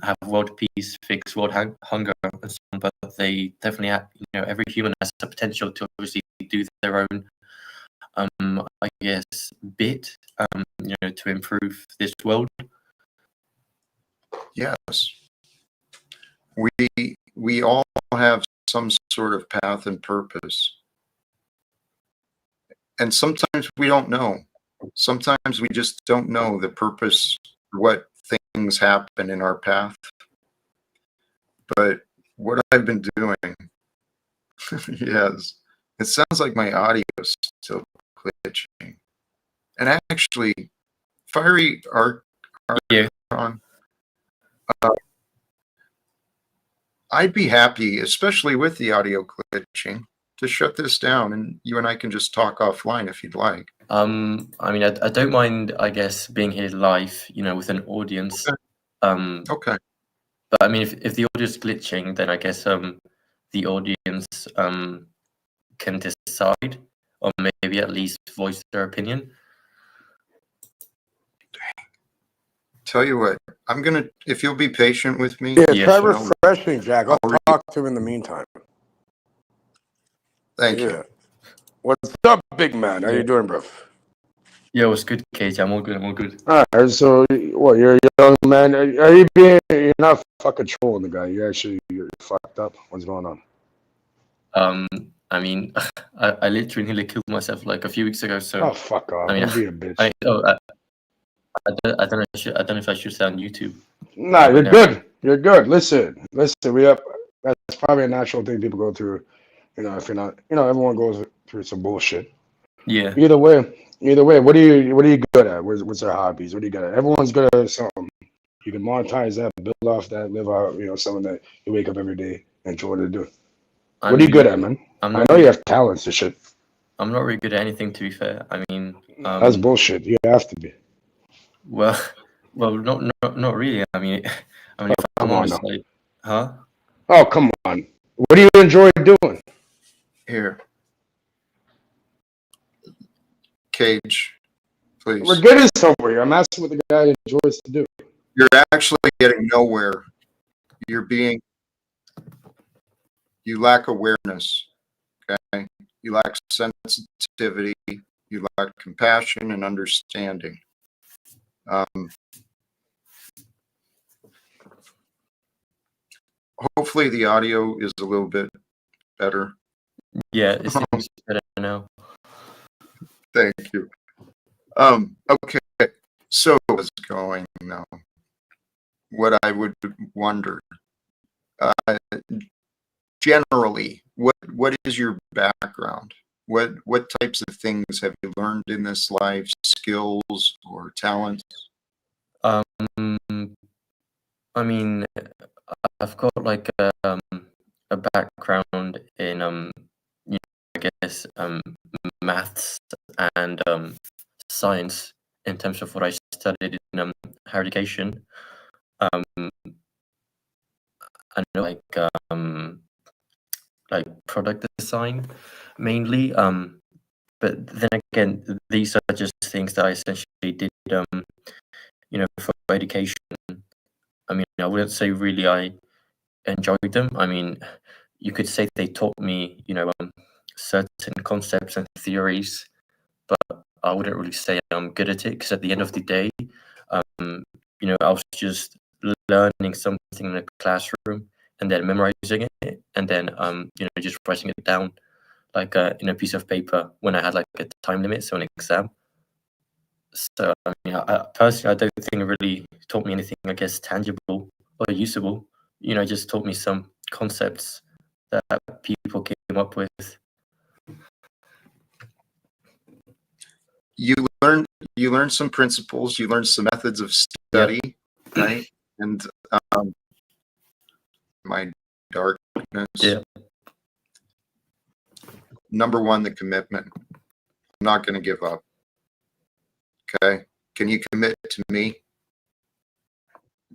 [SPEAKER 4] have world peace, fix world hunger, and so on. But they definitely have, every human has the potential to obviously do their own, I guess, bit, to improve this world.
[SPEAKER 1] Yes. We all have some sort of path and purpose. And sometimes we don't know. Sometimes we just don't know the purpose, what things happen in our path. But what I've been doing, yes, it sounds like my audio is still glitching. And actually, Fiery Arc
[SPEAKER 4] Yeah.
[SPEAKER 1] on, I'd be happy, especially with the audio glitching, to shut this down, and you and I can just talk offline if you'd like.
[SPEAKER 4] I don't mind, I guess, being here live, with an audience.
[SPEAKER 1] Okay.
[SPEAKER 4] But if the audio is glitching, then I guess the audience can decide, or maybe at least voice their opinion.
[SPEAKER 1] Tell you what, I'm gonna, if you'll be patient with me.
[SPEAKER 2] Yeah,
[SPEAKER 4] Yeah,
[SPEAKER 2] try
[SPEAKER 4] sure.
[SPEAKER 2] refreshing, Jack. I'll talk to him in the meantime.
[SPEAKER 1] Thank you.
[SPEAKER 2] What's up, big man? How you doing, bro?
[SPEAKER 4] Yeah, what's good, Katie? I'm all good.
[SPEAKER 2] All right, so what? You're a young man. Are you being? You're not fucking trolling the guy. You're fucked up. What's going on?
[SPEAKER 4] I literally nearly killed myself like a few weeks ago. So
[SPEAKER 2] Oh, fuck off! Don't be a bitch.
[SPEAKER 4] I don't know if I should say on YouTube.
[SPEAKER 2] Nah, you're good. You're good. Listen. That's probably a natural thing people go through. If you're not, everyone goes through some bullshit.
[SPEAKER 4] Yeah.
[SPEAKER 2] Either way, what are you good at? What's their hobbies? What are you good at? Everyone's good at something. You can monetize that, build off that, live out, something that you wake up every day, enjoy to do. What are you good at, man? I know you have talents and shit.
[SPEAKER 4] I'm not really good at anything, to be fair.
[SPEAKER 2] That's bullshit. You have to be.
[SPEAKER 4] Well, not really. If I'm honest, like, huh?
[SPEAKER 2] Oh, come on. What do you enjoy doing?
[SPEAKER 1] Here. Cage, please.
[SPEAKER 2] We're getting somewhere. I'm asking what the guy enjoys to do.
[SPEAKER 1] You're actually getting nowhere. You lack awareness, okay? You lack sensitivity, you lack compassion and understanding. Hopefully the audio is a little bit better.
[SPEAKER 4] Yeah, it seems better now.
[SPEAKER 1] Thank you. Okay, so what's going now? What I would wonder, generally, what is your background? What types of things have you learned in this life, skills or talents?
[SPEAKER 4] I've got like a background in I guess maths and science in terms of what I studied in higher education. Um, I know like product design mainly. But then again, these are just things that I essentially did, for education. I mean, I wouldn't say really I enjoyed them. I mean, you could say they taught me, certain concepts and theories, but I wouldn't really say I'm good at it, because at the end of the day, I was just learning something in a classroom and then memorizing it, and then just writing it down like in a piece of paper when I had like a time limit, so an exam. So I mean, I personally, I don't think it really taught me anything, I guess, tangible or usable. It just taught me some concepts that people came up with.
[SPEAKER 1] You learn some principles, you learn some methods of study, right? And my darkness.
[SPEAKER 4] Yeah.
[SPEAKER 1] Number one, the commitment. I'm not going to give up. Okay. Can you commit to me,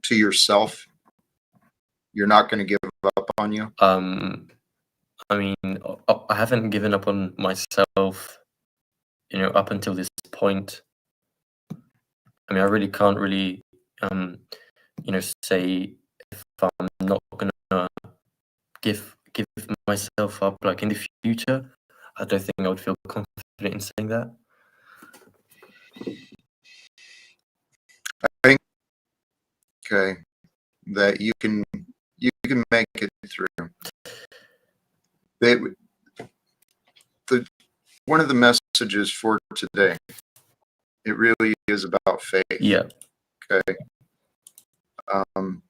[SPEAKER 1] to yourself? You're not going to give up on you?
[SPEAKER 4] I mean, I haven't given up on myself, up until this point. I mean, I really can't really, say if I'm not gonna give myself up, like in the future. I don't think I would feel confident in saying that.
[SPEAKER 1] I think, okay, that you can make it through. One of the messages for today, it really is about faith.
[SPEAKER 4] Yeah.
[SPEAKER 1] Okay.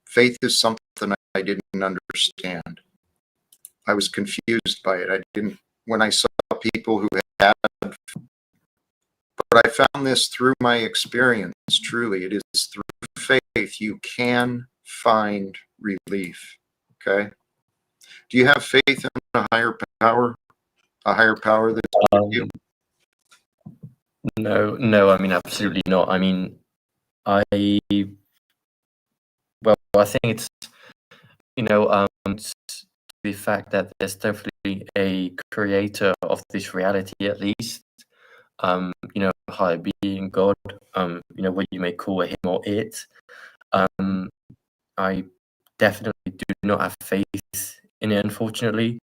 [SPEAKER 1] Faith is something I didn't understand. I was confused by it. When I saw people who had, but I found this through my experience. Truly, it is through faith you can find relief. Okay. Do you have faith in a higher power? A higher power that's you?
[SPEAKER 4] No, I mean, absolutely not. I mean, I think it's, the fact that there's definitely a creator of this reality, at least, higher being, God, what you may call a him or it. I definitely do not have faith in it, unfortunately.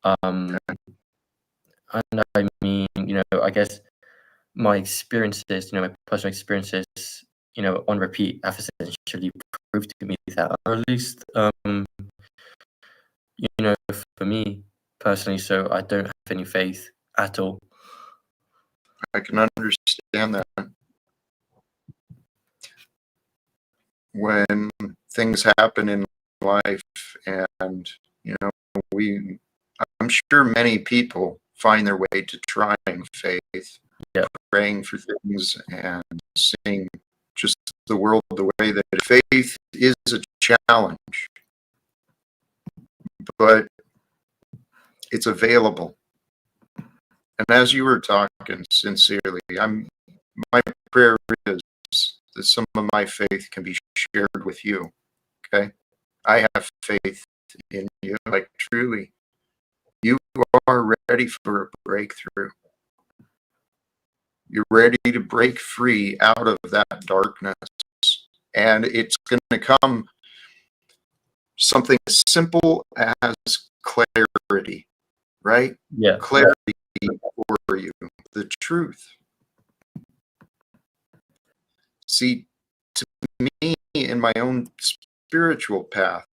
[SPEAKER 4] And I mean, I guess my experiences, my personal experiences, on repeat have essentially proved to me that, or at least, for me personally, so I don't have any faith at all.
[SPEAKER 1] I can understand that. When things happen in life, and I'm sure many people find their way to trying faith, praying for things and seeing just the world the way that faith is a challenge, but it's available. And as you were talking sincerely, my prayer is that some of my faith can be shared with you. Okay. I have faith in you. Like, truly, you are ready for a breakthrough. You're ready to break free out of that darkness. And it's going to come something as simple as clarity, right?
[SPEAKER 4] Yeah.
[SPEAKER 1] Clarity for you, the truth. See, to me, in my own spiritual path,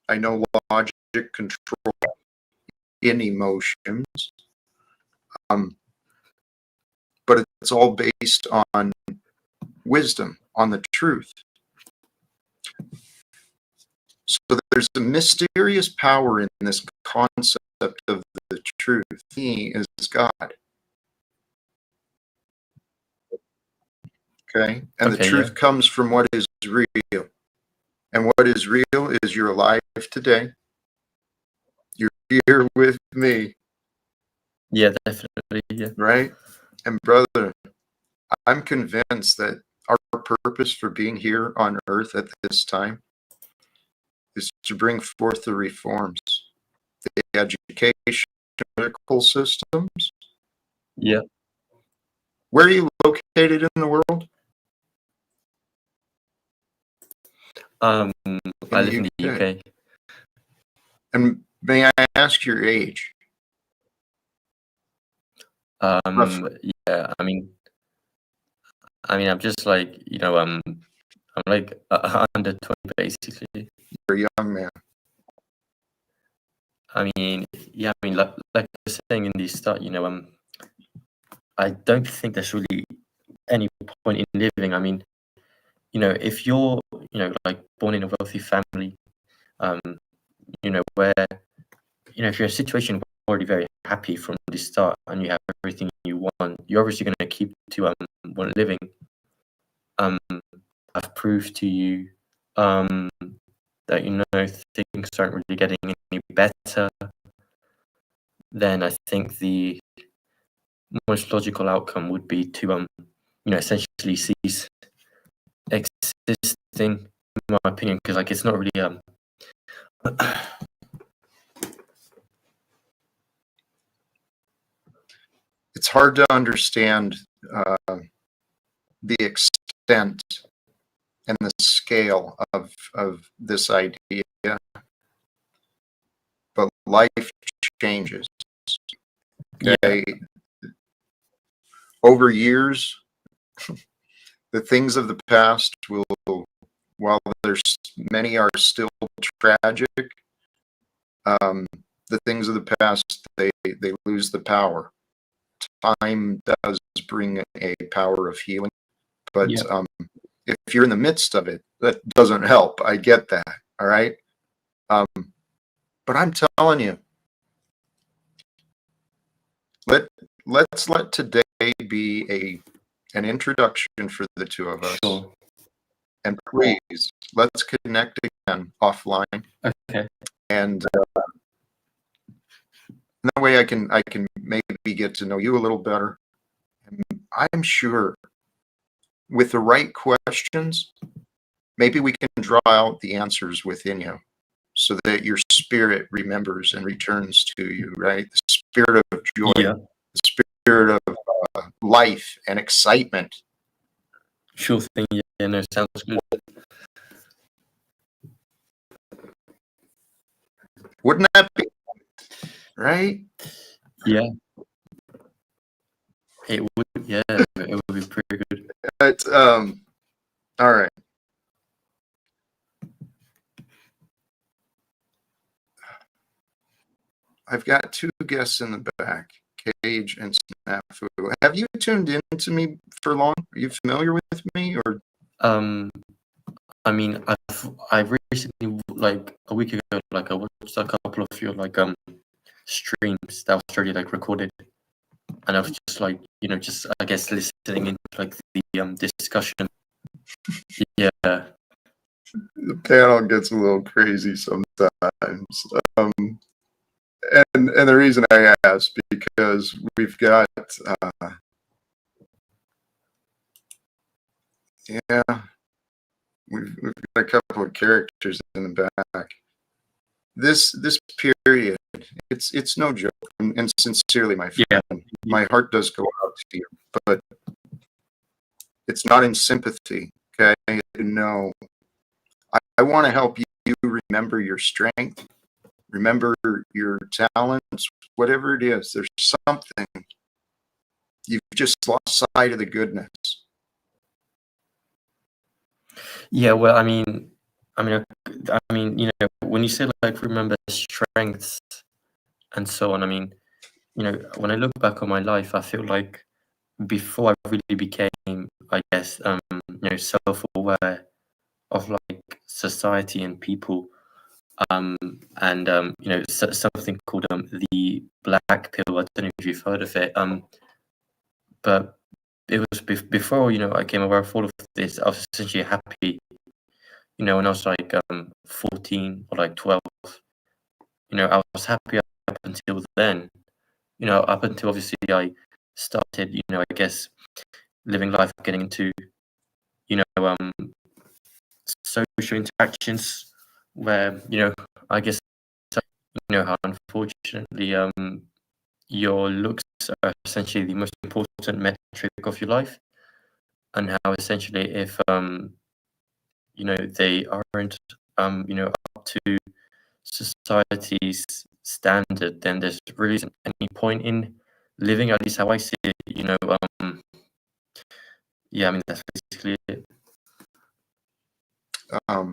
[SPEAKER 1] I know logic control in emotions, but it's all based on wisdom, on the truth. So there's a mysterious power in this concept of the truth. He is God. Okay? And the truth comes from what is real. And what is real is you're alive today. You're here with me.
[SPEAKER 4] Yeah, definitely. Yeah.
[SPEAKER 1] right? And brother, I'm convinced that our purpose for being here on earth at this time is to bring forth the reforms, the education, medical systems.
[SPEAKER 4] Yeah.
[SPEAKER 1] Where are you located in the world?
[SPEAKER 4] I
[SPEAKER 1] In
[SPEAKER 4] live
[SPEAKER 1] the
[SPEAKER 4] in the
[SPEAKER 1] UK.
[SPEAKER 4] UK.
[SPEAKER 1] And may I ask your age? Roughly.
[SPEAKER 4] Yeah. I'm just like, I'm like under 20 basically.
[SPEAKER 1] You're a young man.
[SPEAKER 4] Yeah. Like I was saying in the start, I don't think there's really any point in living. If you're, like born in a wealthy family, um, where, if you're in a situation where you're already very happy from the start and you have everything you want, you're obviously going to keep to want living. I've proved to you that things aren't really getting any better. Then I think the most logical outcome would be to essentially cease existing, in my opinion, because like it's not really
[SPEAKER 1] It's hard to understand the extent and the scale of this idea, but life changes. Okay.
[SPEAKER 4] Yeah.
[SPEAKER 1] Over years, the things of the past will, while there's many are still tragic, the things of the past, they lose the power. Time does bring a power of healing, but
[SPEAKER 4] Yeah.
[SPEAKER 1] if you're in the midst of it, that doesn't help. I get that. All right. But I'm telling you, let's let today be an introduction for the two of us.
[SPEAKER 4] Sure.
[SPEAKER 1] And please, let's connect again offline.
[SPEAKER 4] Okay.
[SPEAKER 1] And that way I can maybe get to know you a little better. And I'm sure with the right questions, maybe we can draw out the answers within you so that your spirit remembers and returns to you, right? The spirit of joy,
[SPEAKER 4] Yeah.
[SPEAKER 1] the spirit of life and excitement.
[SPEAKER 4] Sure thing. Yeah. No, sounds good.
[SPEAKER 1] Wouldn't that be right?
[SPEAKER 4] Yeah. It would. Yeah. It would be pretty good.
[SPEAKER 1] But, all right. I've got two guests in the back, Cage and Snafu. Have you tuned in to me for long? Are you familiar with me, or
[SPEAKER 4] I've recently, like a week ago, like I watched a couple of your streams that was already like recorded, and I was just like, just I guess listening into like the discussion. Yeah.
[SPEAKER 1] the panel gets a little crazy sometimes? And the reason I ask, because we've got we've got a couple of characters in the back. This period, it's no joke, and sincerely, my friend,
[SPEAKER 4] Yeah.
[SPEAKER 1] my heart does go out to you, but it's not in sympathy. Okay, no, I want to help you remember your strength, remember your talents, whatever it is. There's something you've just lost sight of the goodness.
[SPEAKER 4] Yeah. Well, when you say like remember strengths and so on, when I look back on my life, I feel like before I really became, I guess, self-aware of like society and people, and something called the black pill. I don't know if you've heard of it. But it was before I came aware of all of this. I was essentially happy, when I was like 14 or like 12. I was happy up until then, up until obviously I started, I guess living life, getting into, social interactions where, I guess, how unfortunately, your looks are essentially the most important metric of your life, and how essentially if, they aren't, up to society's standard, then there's really isn't any point in living, at least how I see it, yeah, I mean, that's basically it.
[SPEAKER 1] I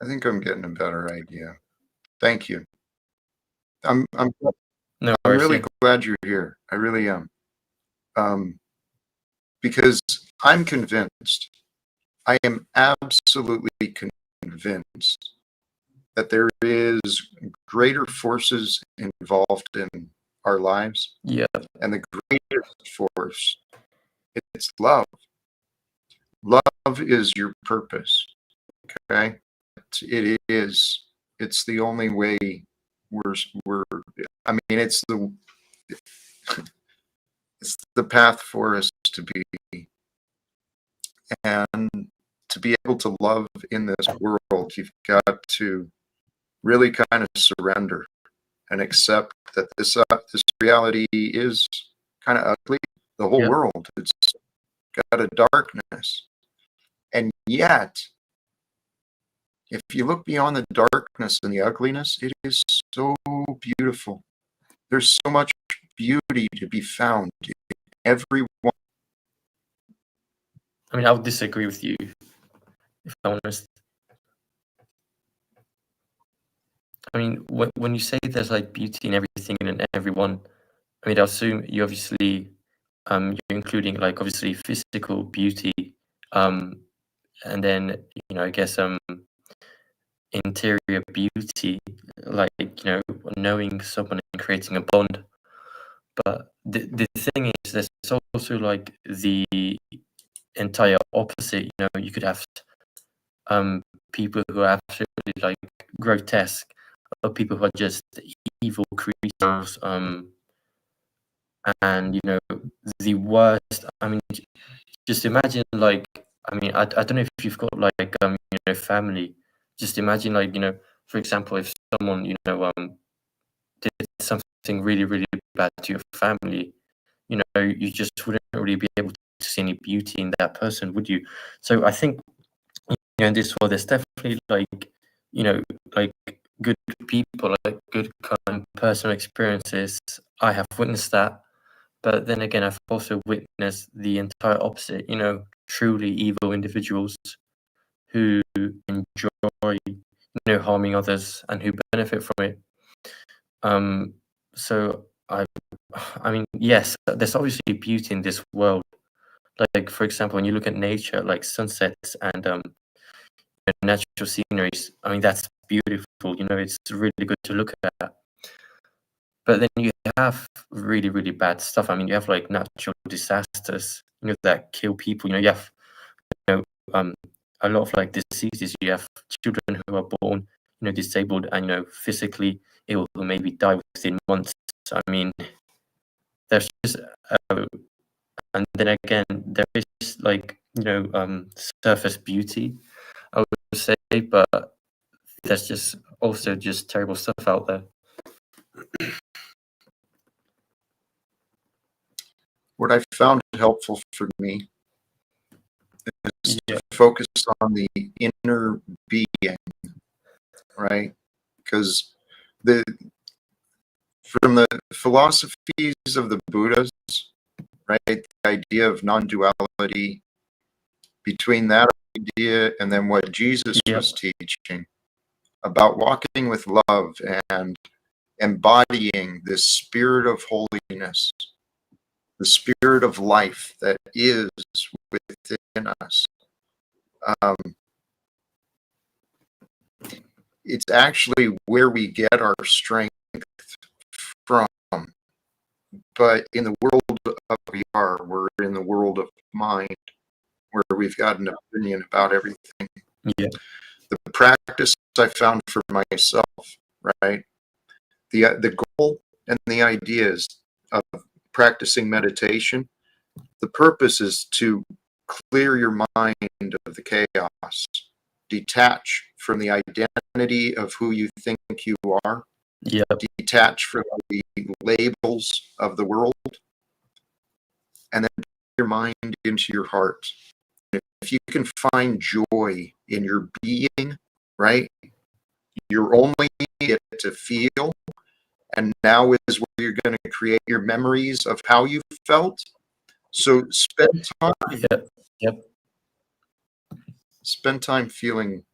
[SPEAKER 1] think I'm getting a better idea. Thank you. I'm
[SPEAKER 4] No
[SPEAKER 1] I'm
[SPEAKER 4] worries,
[SPEAKER 1] really
[SPEAKER 4] yeah.
[SPEAKER 1] glad you're here. I really am. Because I'm convinced, I am absolutely convinced that there is greater forces involved in our lives,
[SPEAKER 4] Yeah,
[SPEAKER 1] and the greatest force, it's love. Love is your purpose. Okay, it is. It's the only way we're. I mean, it's the path for us to be, and to be able to love in this world, you've got to really kind of surrender and accept that this reality is kind of ugly. The whole
[SPEAKER 4] yeah,
[SPEAKER 1] world, it's got a darkness, and yet, if you look beyond the darkness and the ugliness, it is so beautiful. There's so much beauty to be found in everyone.
[SPEAKER 4] I mean, I would disagree with you, if I'm honest. I mean, when you say there's like beauty in everything and in everyone, I mean, I assume you obviously, you're including like obviously physical beauty, um, and then, I guess, interior beauty, like, knowing someone and creating a bond. But the thing is, there's also like the entire opposite. You could have people who are absolutely like grotesque, or people who are just evil creatures, and the worst. I mean, just imagine like, I mean, I don't know if you've got like, family. Just imagine like, for example, if someone, did something really, really bad to your family, you just wouldn't really be able to see any beauty in that person, would you? So I think, in this world, there's definitely like, like good people, like good kind of personal experiences. I have witnessed that, but then again, I've also witnessed the entire opposite. Truly evil individuals who enjoy, harming others and who benefit from it. So I mean, yes, there's obviously beauty in this world. Like, for example, when you look at nature, like sunsets and natural sceneries, I mean, that's beautiful. It's really good to look at. But then you have really, really bad stuff. I mean, you have like natural disasters, that kill people. You have, you know, a lot of like diseases. You have children who are born, disabled and physically ill, who maybe die within months. I mean, there's just, and then again, there is like, surface beauty, I would say, but there's just also just terrible stuff out there.
[SPEAKER 1] What I found helpful for me is
[SPEAKER 4] Yeah,
[SPEAKER 1] to focus on the inner being, right? Because the from the philosophies of the Buddhas, right, the idea of non-duality, between that idea and then what Jesus
[SPEAKER 4] yeah,
[SPEAKER 1] was teaching about walking with love and embodying this spirit of holiness, the spirit of life that is within us. It's actually where we get our strength from. But in the world of VR, we're in the world of mind, where we've got an opinion about everything.
[SPEAKER 4] yeah,
[SPEAKER 1] The practice I found for myself, right? The goal and the ideas of practicing meditation, the purpose is to clear your mind of the chaos, detach from the identity of who you think you are,
[SPEAKER 4] Yep.
[SPEAKER 1] detach from the labels of the world, and then bring your mind into your heart. If you can find joy in your being, right, you're only it to feel, and now is where you're going to create your memories of how you felt. So spend time feeling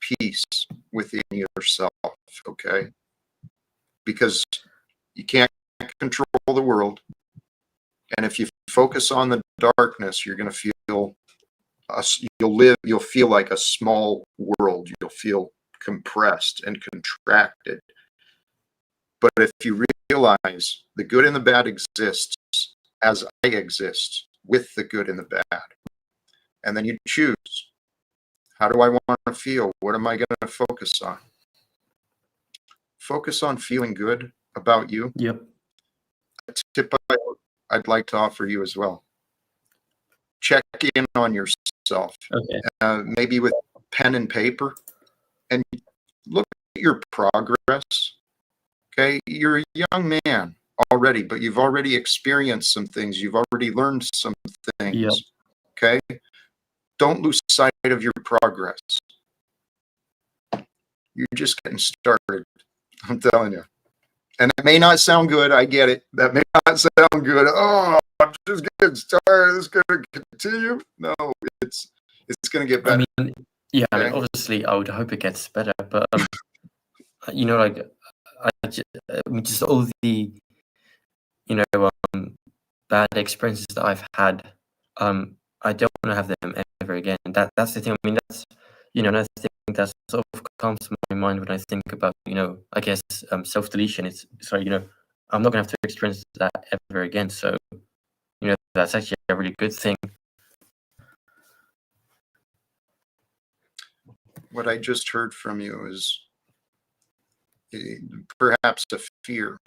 [SPEAKER 1] peace within yourself, okay? Because you can't control the world, and if you focus on the darkness, you're going to feel you'll feel like a small world. You'll feel compressed and contracted. But if you realize the good and the bad exists as I exist, with the good and the bad, and then you choose, how do I want to feel? What am I going to focus on? Focus on feeling good about you.
[SPEAKER 4] Yep.
[SPEAKER 1] A tip I'd like to offer you as well. Check in on yourself,
[SPEAKER 4] Okay.
[SPEAKER 1] maybe with pen and paper, and look at your progress. Okay, you're a young man already, but you've already experienced some things. You've already learned some things.
[SPEAKER 4] Yep.
[SPEAKER 1] Okay, don't lose sight of your progress. You're just getting started. I'm telling you. And it may not sound good. I get it. That may not sound good. Oh, I'm just getting started. It's going to continue. No, it's going to get better.
[SPEAKER 4] I mean, yeah.
[SPEAKER 1] Okay?
[SPEAKER 4] I mean, obviously, I would hope it gets better, but you know, like I mean, just all the bad experiences that I've had, I don't want to have them ever again. That's the thing. I mean, that's another thing that sort of comes to my mind when I think about I guess self-deletion. It's like I'm not gonna have to experience that ever again. So that's actually a really good thing.
[SPEAKER 1] What I just heard from you is perhaps a fear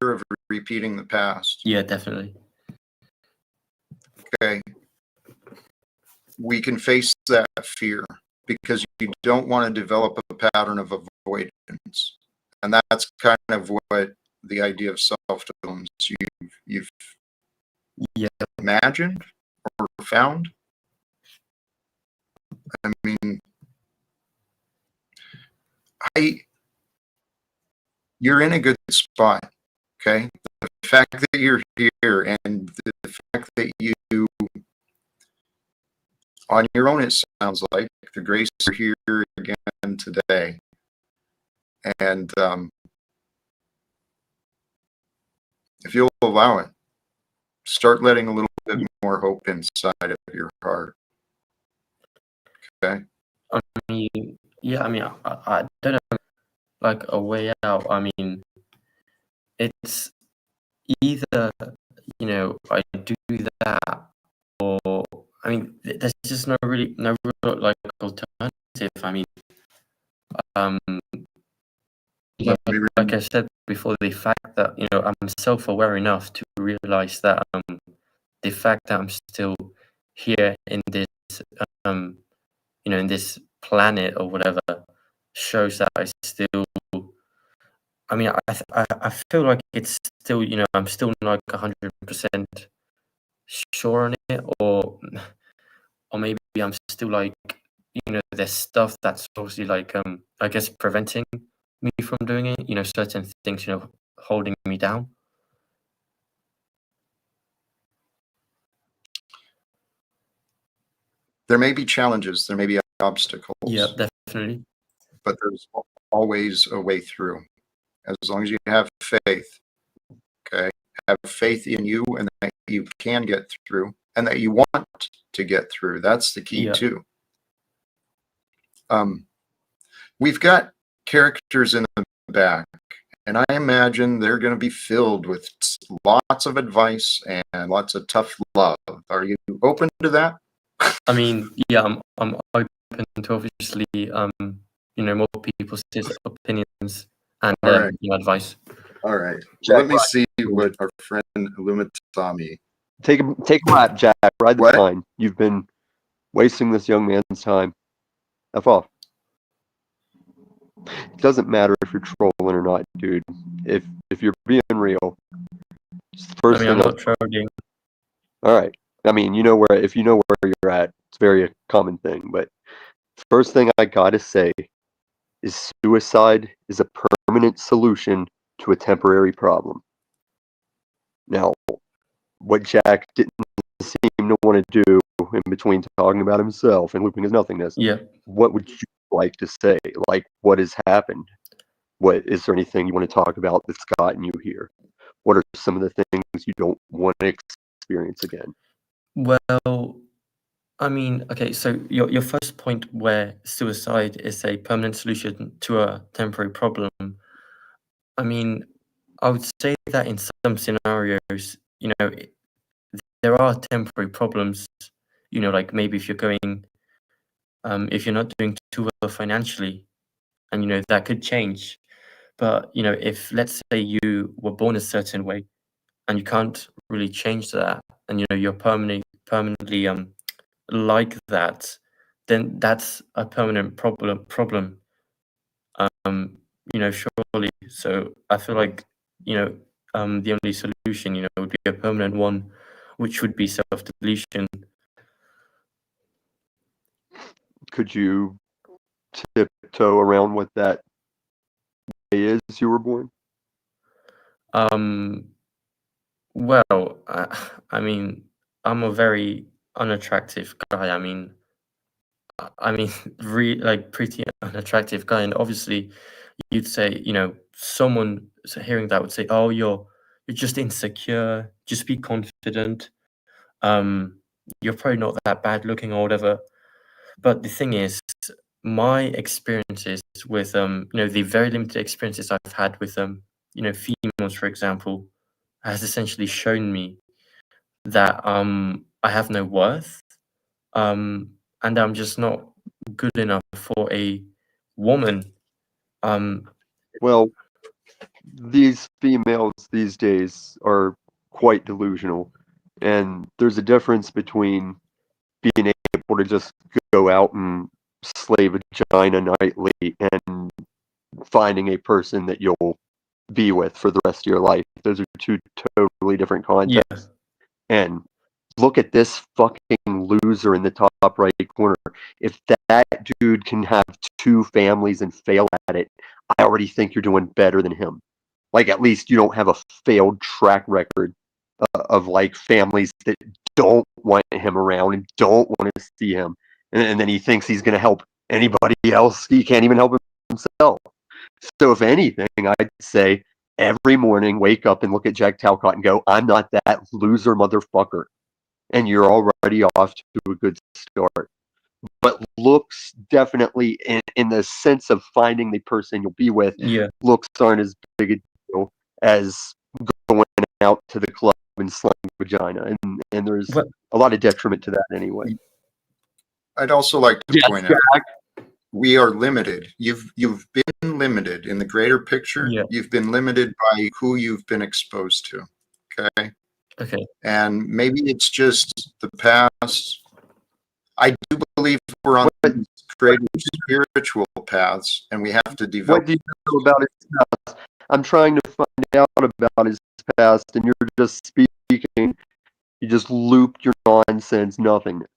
[SPEAKER 1] of repeating the past.
[SPEAKER 4] Yeah, definitely.
[SPEAKER 1] Okay. We can face that fear because you don't want to develop a pattern of avoidance. And that's kind of what the idea of self-defense you've imagined or found. I mean, you're in a good spot, okay? The fact that you're here and the fact that you, on your own, it sounds like, the grace are here again today. And if you'll allow it, start letting a little bit more hope inside of your heart. Okay?
[SPEAKER 4] I mean, yeah, I mean, I don't know, like a way out. I mean, it's either, I do that, or, I mean, there's just no real, like, alternative. I mean, like I said before, the fact that, I'm self-aware enough to realize that, the fact that I'm still here in this, in this planet or whatever, shows that I still, I mean, I feel like it's still, I'm still not like 100% sure on it, or maybe I'm still like, there's stuff that's obviously like, I guess preventing me from doing it, certain things, holding me down.
[SPEAKER 1] There may be challenges, there may be obstacles.
[SPEAKER 4] Yeah, definitely.
[SPEAKER 1] But there's always a way through, as long as you have faith. Okay, have faith in you and that you can get through, and that you want to get through. That's the key too. We've got characters in the back, and I imagine they're going to be filled with lots of advice and lots of tough love. Are you open to that?
[SPEAKER 4] I mean, yeah, I'm open to obviously, more people's opinions and advice.
[SPEAKER 1] All right.
[SPEAKER 5] Jack,
[SPEAKER 1] Let me see what our friend Illumitami.
[SPEAKER 5] take a lap, Jack. Ride the
[SPEAKER 1] What?
[SPEAKER 5] pine. You've been wasting this young man's time. F off. It doesn't matter if you're trolling or not, dude. If you're being real, it's the first
[SPEAKER 4] I'm
[SPEAKER 5] thing.
[SPEAKER 4] not trolling.
[SPEAKER 5] All right. I mean, if you know where you're at, it's very a common thing. But first thing I gotta say is suicide is a permanent solution to a temporary problem. Now, what Jack didn't seem to want to do in between talking about himself and looping his nothingness,
[SPEAKER 4] Yeah.
[SPEAKER 5] what would you like to say? Like, what has happened? What is there anything you want to talk about that's gotten you here? What are some of the things you don't want to experience again?
[SPEAKER 4] Well, I mean, okay, so your first point where suicide is a permanent solution to a temporary problem, I mean, I would say that in some scenarios, there are temporary problems, like maybe if you're going, if you're not doing too well financially, and that could change. But if let's say you were born a certain way and you can't really change that, and you're permanently like that, then that's a permanent problem. Surely. So I feel like the only solution would be a permanent one, which would be self-deletion.
[SPEAKER 5] Could you tiptoe around what that way is you were born?
[SPEAKER 4] Well, I mean, I'm a very unattractive guy. I mean, like pretty unattractive guy, and obviously, you'd say, someone hearing that would say, "Oh, you're just insecure. Just be confident. You're probably not that bad looking or whatever." But the thing is, my experiences with the very limited experiences I've had with females, for example, has essentially shown me that I have no worth, and I'm just not good enough for a woman.
[SPEAKER 5] Well, these females these days are quite delusional, and there's a difference between being able to just go out and slay vagina nightly and finding a person that you'll be with for the rest of your life. Those are two totally different
[SPEAKER 4] Yeah,
[SPEAKER 5] contexts. And look at this fucking loser in the top right corner. If that dude can have two families and fail at it, I already think you're doing better than him. Like, at least you don't have a failed track record of like families that don't want him around and don't want to see him, and then he thinks he's going to help anybody else. He can't even help himself. So if anything, I'd say every morning wake up and look at Jack Talcott and go, I'm not that loser motherfucker, and you're already off to a good start. But looks definitely, in the sense of finding the person you'll be with,
[SPEAKER 4] yeah.
[SPEAKER 5] looks aren't as big a deal as going out to the club and slung vagina, and there's
[SPEAKER 4] Well,
[SPEAKER 5] a lot of detriment to that anyway.
[SPEAKER 1] I'd also like to
[SPEAKER 5] Yes,
[SPEAKER 1] point out we are limited. You've been limited in the greater picture.
[SPEAKER 4] yeah.
[SPEAKER 1] You've been limited by who you've been exposed to. Okay.
[SPEAKER 4] Okay.
[SPEAKER 1] And maybe it's just the past. I do believe we're on greater spiritual paths, and we have to develop.
[SPEAKER 5] What do you know about his past? I'm trying to find out about his past, and you're just speaking. You just looped your nonsense nothingness.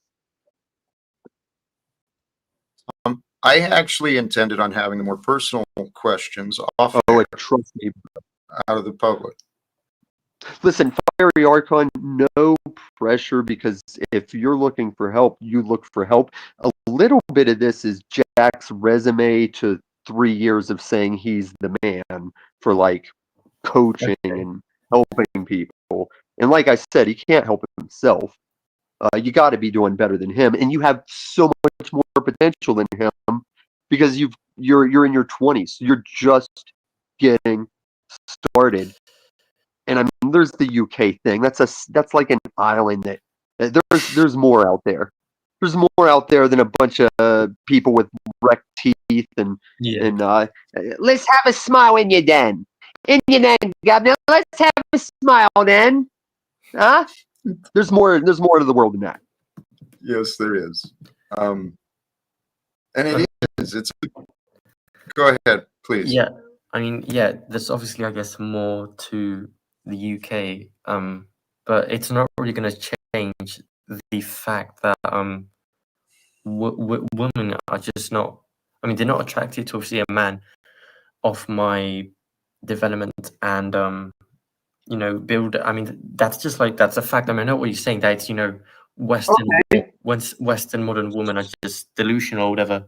[SPEAKER 1] I actually intended on having the more personal questions off
[SPEAKER 5] Oh, trust me.
[SPEAKER 1] out of the public.
[SPEAKER 5] Listen, Fiery Archon, no pressure, because if you're looking for help, you look for help. A little bit of this is Jack's resume to 3 years of saying he's the man for like coaching and helping people. And like I said, he can't help himself. You got to be doing better than him, and you have so much more potential than him because you're in your 20s. You're just getting started. And I mean, there's the UK thing. That's like an island that there's more out there. There's more out there than a bunch of people with wrecked teeth and
[SPEAKER 4] Yeah.
[SPEAKER 5] and let's have a smile in your den. In your then, Governor. Let's have a smile then. Huh? There's more to the world than that.
[SPEAKER 1] Yes, there is. And it is. It's. Go ahead, please.
[SPEAKER 4] Yeah, I mean, yeah, there's obviously, I guess, more to the UK, but it's not really going to change the fact that women are just not. I mean, they're not attracted to obviously a man of my development and build. I mean, that's a fact. I mean, I know what you're saying, that it's Western Western modern women are just delusional or whatever.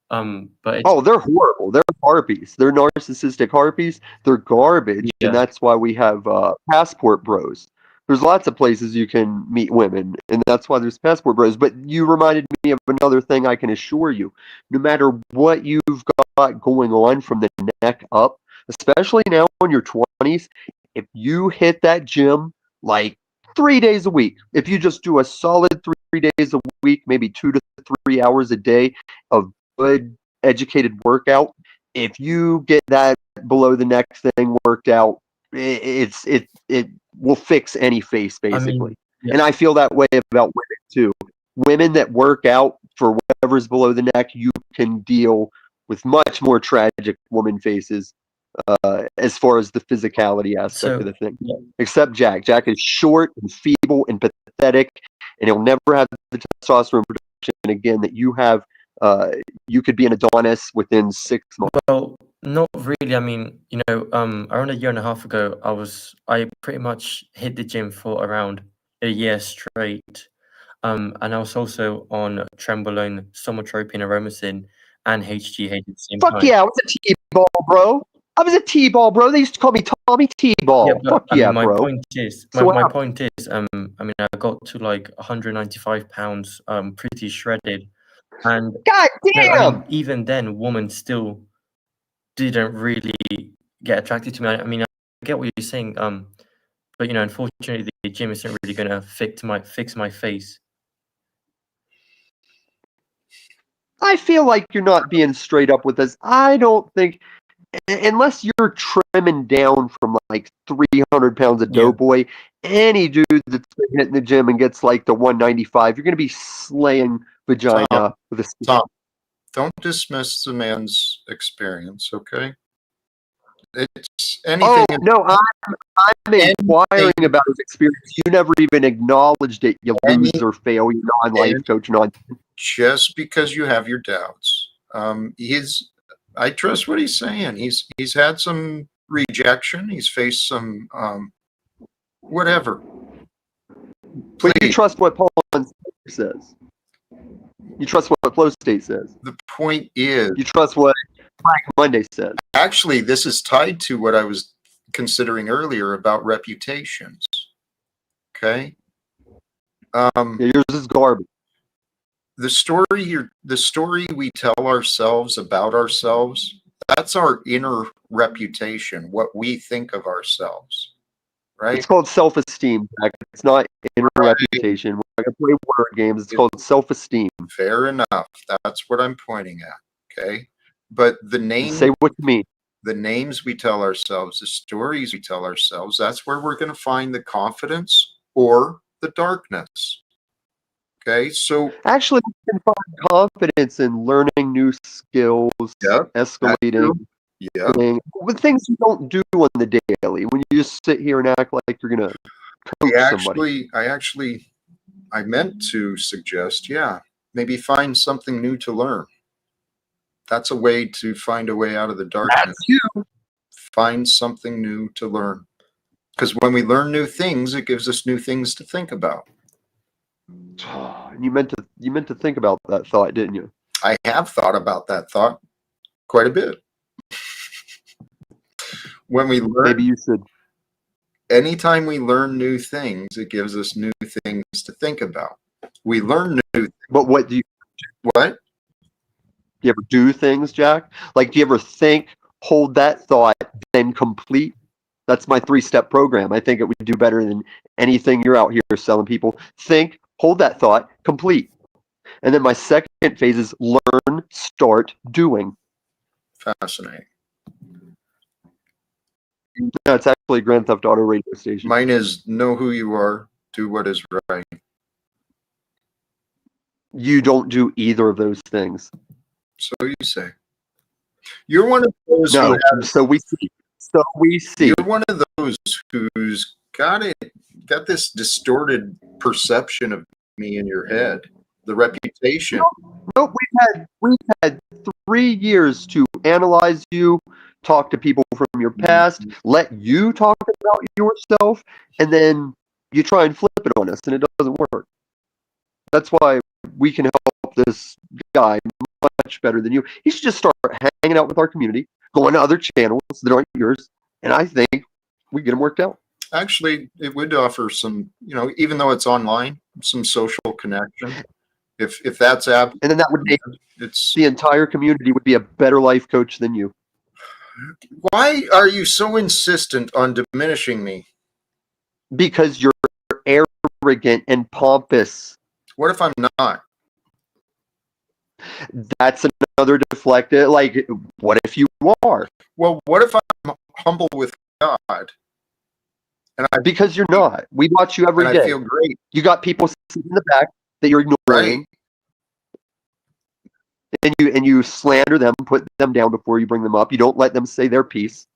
[SPEAKER 4] But it's,
[SPEAKER 5] they're horrible. They're harpies. They're narcissistic harpies. They're garbage,
[SPEAKER 4] yeah.
[SPEAKER 5] and that's why we have passport bros. There's lots of places you can meet women, and that's why there's passport bros. But you reminded me of another thing I can assure you. No matter what you've got going on from the neck up, especially now in your 20s, if you hit that gym like 3 days a week, if you just do a solid 3 days a week, maybe 2 to 3 hours a day of good educated workout, if you get that below the neck thing worked out, it will fix any face basically.
[SPEAKER 4] I mean, yeah.
[SPEAKER 5] And I feel that way about women too. Women that work out for whatever's below the neck, you can deal with much more tragic woman faces as far as the physicality aspect of the thing.
[SPEAKER 4] Yeah.
[SPEAKER 5] Except Jack. Jack is short and feeble and pathetic, and he'll never have the testosterone production again that you have. You could be an Adonis within 6 months.
[SPEAKER 4] Well, not really. I mean, around a year and a half ago, I pretty much hit the gym for around a year straight. And I was also on Trenbolone, Somatotropium, Aromasin, and HGH at the same time.
[SPEAKER 5] Fuck yeah, I was a T-ball, bro. I was a T-ball, bro. They used to call me Tommy T-ball.
[SPEAKER 4] Yeah, but,
[SPEAKER 5] Fuck yeah,
[SPEAKER 4] my
[SPEAKER 5] bro.
[SPEAKER 4] point is, my point is, I mean, I got to like 195 pounds, pretty
[SPEAKER 5] God
[SPEAKER 4] shredded, and
[SPEAKER 5] damn!
[SPEAKER 4] I mean, even then, women still didn't really get attracted to me. I mean, I get what you're saying, but unfortunately, the gym isn't really gonna fix my face.
[SPEAKER 5] I feel like you're not being straight up with us. I don't think, unless you're trimming down from like 300 pounds of doughboy, any dude that's been hitting the gym and gets like the 195, you're going to be slaying vagina with a stick.
[SPEAKER 1] Tom, don't dismiss the man's experience, okay? It's anything.
[SPEAKER 5] Oh, no, I'm inquiring about his experience. You never even acknowledged it, you loser, failure, non-life coach,
[SPEAKER 1] just because you have your doubts. I trust what he's saying. He's had some rejection. He's faced some whatever. Please.
[SPEAKER 5] You trust what Paul says. You trust what Flow State says.
[SPEAKER 1] The point is,
[SPEAKER 5] you trust what Black Monday says.
[SPEAKER 1] Actually, this is tied to what I was considering earlier about reputations. Okay.
[SPEAKER 5] Yours is garbage.
[SPEAKER 1] The story we tell ourselves about ourselves, that's our inner reputation, what we think of ourselves, right?
[SPEAKER 5] It's called self-esteem, Jack. It's not inner reputation. We're going to play word games. It's called self-esteem.
[SPEAKER 1] Fair enough. That's what I'm pointing at, okay? But the name...
[SPEAKER 5] Say what you mean.
[SPEAKER 1] The names we tell ourselves, the stories we tell ourselves, that's where we're going to find the confidence or the darkness. Okay, so
[SPEAKER 5] actually, you can find confidence in learning new skills, escalating, with things you don't do on the daily. When you just sit here and act like you're gonna coach somebody.
[SPEAKER 1] I meant to suggest, maybe find something new to learn. That's a way to find a way out of the darkness.
[SPEAKER 5] That's you.
[SPEAKER 1] Find something new to learn, because when we learn new things, it gives us new things to think about.
[SPEAKER 5] You meant to think about that thought, didn't you?
[SPEAKER 1] I have thought about that thought quite a bit. When we learn,
[SPEAKER 5] maybe you should.
[SPEAKER 1] Anytime we learn new things, it gives us new things to think about. We learn new things.
[SPEAKER 5] But what do you?
[SPEAKER 1] What?
[SPEAKER 5] Do you ever do things, Jack? Like, do you ever think, hold that thought, then complete? That's my 3-step program. I think it would do better than anything you're out here selling people. Think, hold that thought, complete. And then my second phase is learn, start, doing.
[SPEAKER 1] Fascinating.
[SPEAKER 5] No, it's actually a Grand Theft Auto radio station.
[SPEAKER 1] Mine is know who you are, do what is right.
[SPEAKER 5] You don't do either of those things.
[SPEAKER 1] So you say. You're one of those
[SPEAKER 5] No,
[SPEAKER 1] who has,
[SPEAKER 5] so we see. So we see.
[SPEAKER 1] you're one of those who's got this distorted perception of me in your head. The reputation.
[SPEAKER 5] No, we've had 3 years to analyze you, talk to people from your past, let you talk about yourself, and then you try and flip it on us, and it doesn't work. That's why we can help this guy much better than you. He should just start hanging out with our community, going to other channels that aren't yours, and I think we get him worked out.
[SPEAKER 1] Actually, it would offer some, even though it's online, some social connection. If that's
[SPEAKER 5] And then that would make
[SPEAKER 1] it's
[SPEAKER 5] the entire community would be a better life coach than you.
[SPEAKER 1] why are you so insistent on diminishing me?
[SPEAKER 5] Because you're arrogant and pompous.
[SPEAKER 1] What if I'm not?
[SPEAKER 5] That's another deflected. Like, what if you are?
[SPEAKER 1] Well, what if I'm humble with God?
[SPEAKER 5] Because you're not. We watch you every
[SPEAKER 1] and
[SPEAKER 5] day.
[SPEAKER 1] I feel great.
[SPEAKER 5] You got people sitting in the back that you're ignoring, and you slander them, put them down before you bring them up. You don't let them say their piece,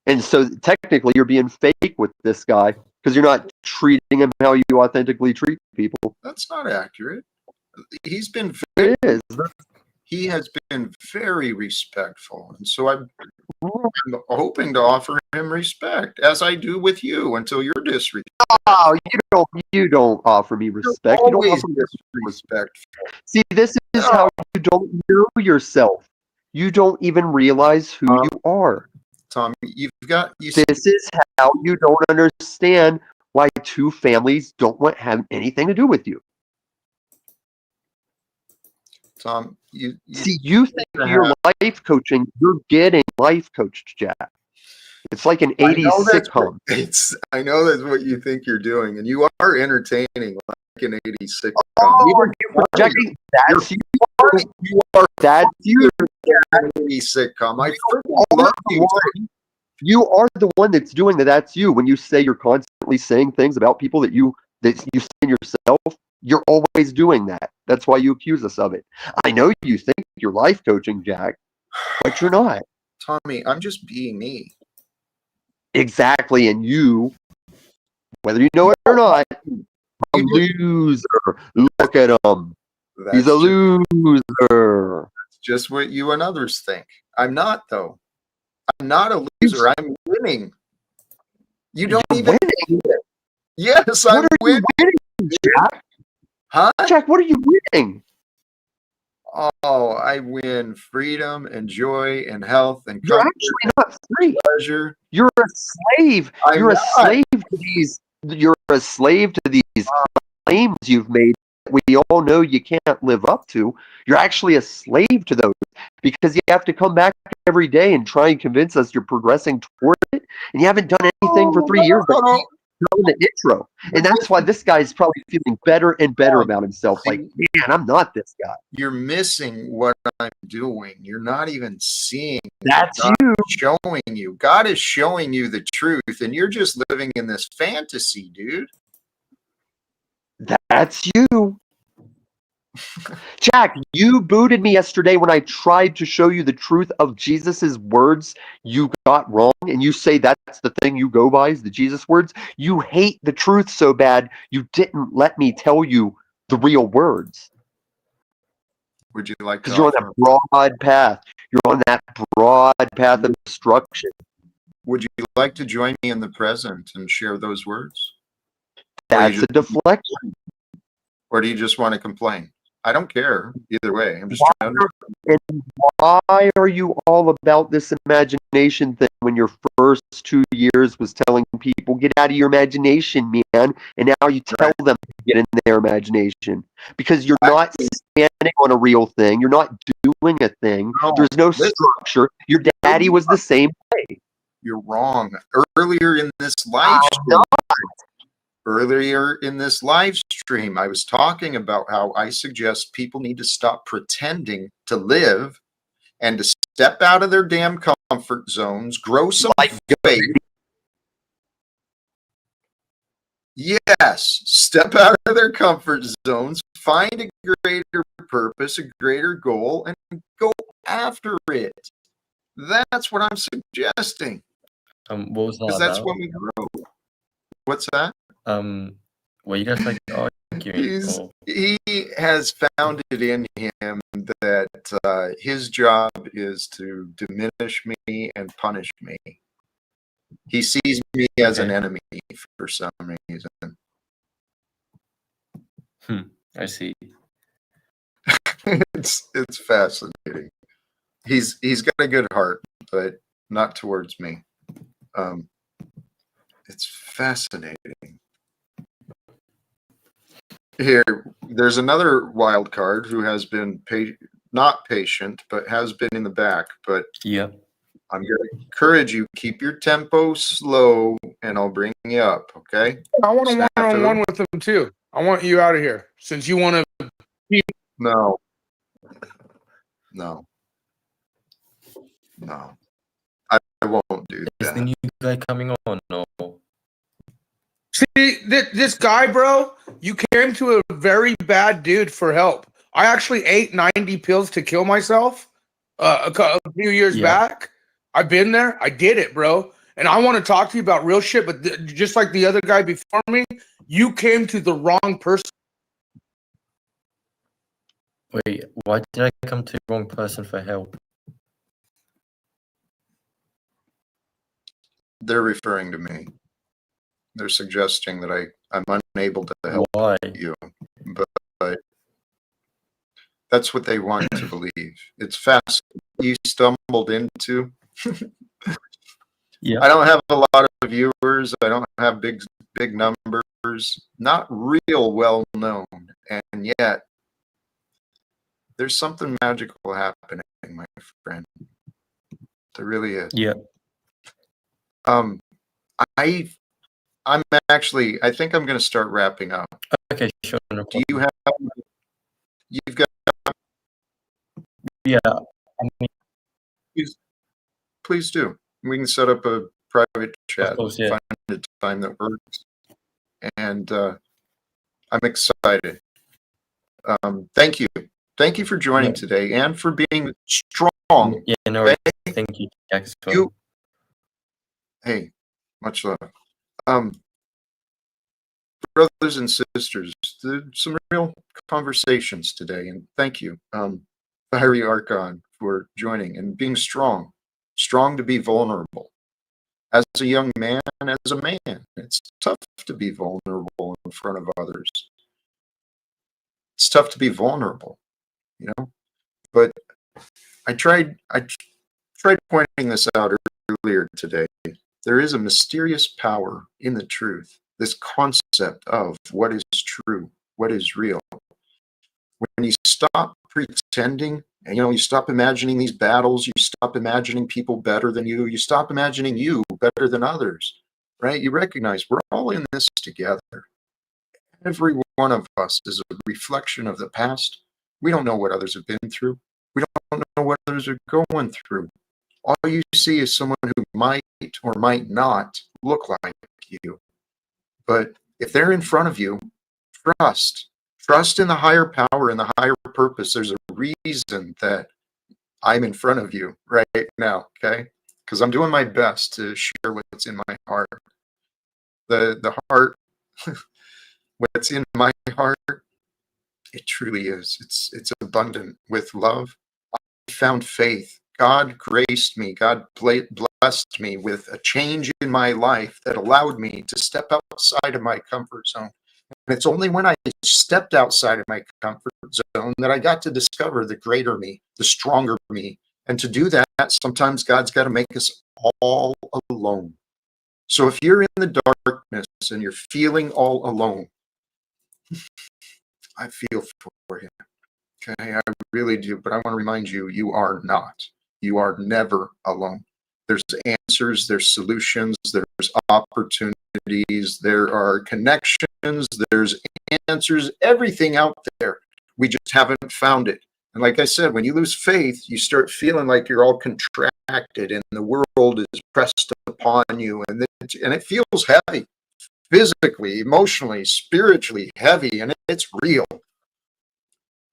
[SPEAKER 5] and so technically you're being fake with this guy because you're not treating him how you authentically treat people.
[SPEAKER 1] That's not accurate. He's been
[SPEAKER 5] It is.
[SPEAKER 1] he has been very respectful, and so I'm hoping to offer him respect as I do with you until you're disrespectful.
[SPEAKER 5] Oh, you don't offer me respect. You don't
[SPEAKER 1] Always
[SPEAKER 5] offer me
[SPEAKER 1] respect.
[SPEAKER 5] See, this is how you don't know yourself. You don't even realize who you are.
[SPEAKER 1] Tom,
[SPEAKER 5] This is how you don't understand why two families don't want to have anything to do with you.
[SPEAKER 1] Tom, you
[SPEAKER 5] See, you think you're life coaching. You're getting life coached, Jack. It's like an 80s sitcom.
[SPEAKER 1] I know that's what you think you're doing, and you are entertaining like an 80s sitcom.
[SPEAKER 5] Oh, you're projecting. That's you.
[SPEAKER 1] You are
[SPEAKER 5] That's you.
[SPEAKER 1] an 80s sitcom. I freaking love you.
[SPEAKER 5] You are the one that's doing that. That's you. When you say you're constantly saying things about people that you say yourself, you're always doing that. That's why you accuse us of it. I know you think you're life coaching, Jack, but you're not.
[SPEAKER 1] Tommy, I'm just being me.
[SPEAKER 5] Exactly. And you, whether you know it or not, a loser. Look at him. He's a loser.
[SPEAKER 1] Just what you and others think. I'm not, though. I'm not a loser. I'm winning. You don't even
[SPEAKER 5] winning.
[SPEAKER 1] Yes, I'm winning.
[SPEAKER 5] Jack?
[SPEAKER 1] Huh?
[SPEAKER 5] Jack, what are you winning?
[SPEAKER 1] Oh, I win freedom and joy and health and
[SPEAKER 5] You're
[SPEAKER 1] comfort
[SPEAKER 5] actually not free.
[SPEAKER 1] pleasure.
[SPEAKER 5] You're a slave. You're a slave to these. You're a slave to these claims you've made that we all know you can't live up to. You're actually a slave to those because you have to come back every day and try and convince us you're progressing toward it, and you haven't done anything for 3 years. But in the intro, and that's why this guy's probably feeling better and better about himself. Like, man, I'm not this guy.
[SPEAKER 1] You're missing what I'm doing. You're not even seeing.
[SPEAKER 5] That's
[SPEAKER 1] you. Showing you. God is showing you the truth, and you're just living in this fantasy, dude.
[SPEAKER 5] That's you. Jack, you booted me yesterday when I tried to show you the truth of Jesus's words you got wrong, and you say that's the thing you go by is the Jesus words. You hate the truth so bad you didn't let me tell you the real words.
[SPEAKER 1] Would you like to?
[SPEAKER 5] Because you're on that broad path. You're on that broad path of destruction.
[SPEAKER 1] Would you like to join me in the present and share those words?
[SPEAKER 5] That's a deflection.
[SPEAKER 1] Or do you just want to complain? I don't care either way. I'm just trying to
[SPEAKER 5] And why are you all about this imagination thing when your first 2 years was telling people, get out of your imagination, man, and now you tell them to get in their imagination? Because you're not standing on a real thing. You're not doing a thing. There's no structure. Your daddy was the same way.
[SPEAKER 1] You're wrong. Earlier in this live stream, I was talking about how I suggest people need to stop pretending to live and to step out of their damn comfort zones, grow some faith, Yes, step out of their comfort zones, find a greater purpose, a greater goal, and go after it. That's what I'm suggesting,
[SPEAKER 4] What was that
[SPEAKER 1] because that's
[SPEAKER 4] about?
[SPEAKER 1] when we grow. What's that?
[SPEAKER 4] Were you guys like arguing or?
[SPEAKER 1] He has found it in him that his job is to diminish me and punish me. He sees me as an
[SPEAKER 4] Okay.
[SPEAKER 1] enemy for some reason.
[SPEAKER 4] I see.
[SPEAKER 1] It's fascinating. He's got a good heart, but not towards me. It's fascinating. Here, there's another wild card who has been not patient, but has been in the back. But
[SPEAKER 4] Yeah.
[SPEAKER 1] I'm going to encourage you, keep your tempo slow, and I'll bring you up, okay?
[SPEAKER 2] I want a
[SPEAKER 1] Snafu?
[SPEAKER 2] one-on-one with him too. I want you out of here since you want to.
[SPEAKER 1] No. No. No. I won't do
[SPEAKER 4] Is the
[SPEAKER 1] that.
[SPEAKER 4] new guy coming on or?
[SPEAKER 2] See, this guy, bro, you came to a very bad dude for help. I actually ate 90 pills to kill myself a few years
[SPEAKER 4] Yeah.
[SPEAKER 2] back. I've been there. I did it, bro. And I want to talk to you about real shit, but just like the other guy before me, you came to the wrong person.
[SPEAKER 4] Wait, why did I come to the wrong person for help?
[SPEAKER 1] They're referring to me. They're suggesting that I'm unable to help
[SPEAKER 4] Why?
[SPEAKER 1] you, but that's what they want to believe. It's fast. You stumbled into.
[SPEAKER 4] Yeah.
[SPEAKER 1] I don't have a lot of viewers. I don't have big numbers. Not real well known, and yet there's something magical happening, my friend. There really is.
[SPEAKER 4] Yeah.
[SPEAKER 1] I'm actually. I think I'm going to start wrapping up.
[SPEAKER 4] Okay, sure. No
[SPEAKER 1] Do you have? You've got.
[SPEAKER 4] Yeah. I mean,
[SPEAKER 1] Please do. We can set up a private chat.
[SPEAKER 4] of course, yeah.
[SPEAKER 1] Find a time that works, and I'm excited. Thank you for joining
[SPEAKER 4] No.
[SPEAKER 1] today and for being strong.
[SPEAKER 4] Yeah, no,
[SPEAKER 1] Okay?
[SPEAKER 4] thank you, Jack. as well.
[SPEAKER 1] You, hey, much love. Brothers and sisters, some real conversations today, and thank you, Fiery Archon, for joining and being strong to be vulnerable. As a young man, it's tough to be vulnerable in front of others. It's tough to be vulnerable, but I tried pointing this out earlier today. There is a mysterious power in the truth, this concept of what is true, what is real. When you stop pretending and you stop imagining these battles, you stop imagining people better than you stop imagining you better than others, right? You recognize we're all in this together. Every one of us is a reflection of the past. We don't know what others have been through. We don't know what others are going through. All you see is someone who might or might not look like you. But if they're in front of you, trust in the higher power and the higher purpose. There's a reason that I'm in front of you right now, okay? Because I'm doing my best to share what's in my heart. The heart, what's in my heart, it truly is. It's abundant with love. I found faith. God graced me. God blessed me with a change in my life that allowed me to step outside of my comfort zone. And it's only when I stepped outside of my comfort zone that I got to discover the greater me, the stronger me. And to do that, sometimes God's got to make us all alone. So if you're in the darkness and you're feeling all alone, I feel for you. Okay, I really do. But I want to remind you, you are not. You are never alone. There's answers, there's solutions, there's opportunities, there are connections, there's answers, everything out there. We just haven't found it. And like I said, when you lose faith, you start feeling like you're all contracted and the world is pressed upon you, and it feels heavy. physically, emotionally, spiritually heavy, and it's real.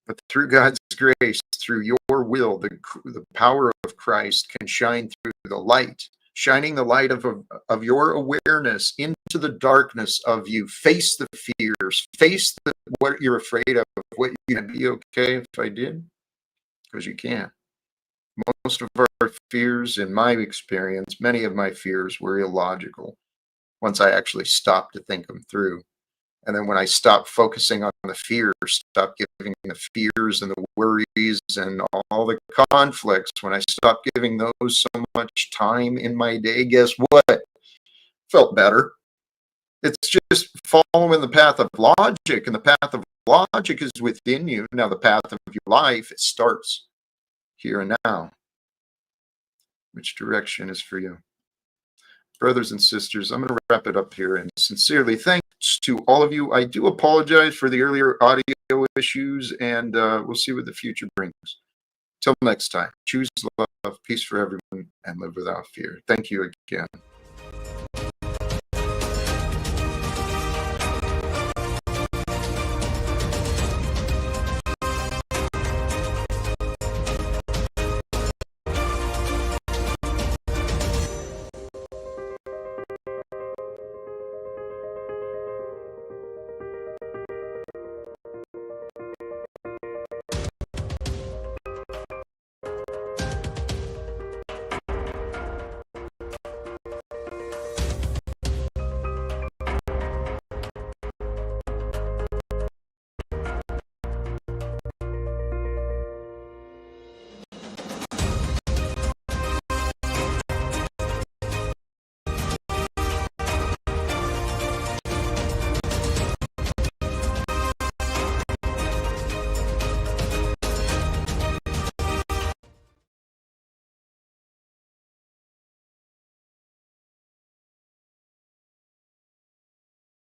[SPEAKER 1] But through God's grace, through your will, the power of Christ can shine through the light, shining the light of your awareness into the darkness of you. Face the fears, face what you're afraid of, what you can be okay if I did, because you can't. Most of our fears, in my experience, many of my fears were illogical once I actually stopped to think them through. And then when I stopped focusing on the fears, stopped giving the fears and the worries and all the conflicts, when I stopped giving those so much time in my day, guess what? Felt better. It's just following the path of logic, and the path of logic is within you. Now, the path of your life, it starts here and now. Which direction is for you? Brothers and sisters, I'm going to wrap it up here, and sincerely thanks to all of you. I do apologize for the earlier audio issues, and we'll see what the future brings. Till next time, choose love, peace for everyone, and live without fear. Thank you again.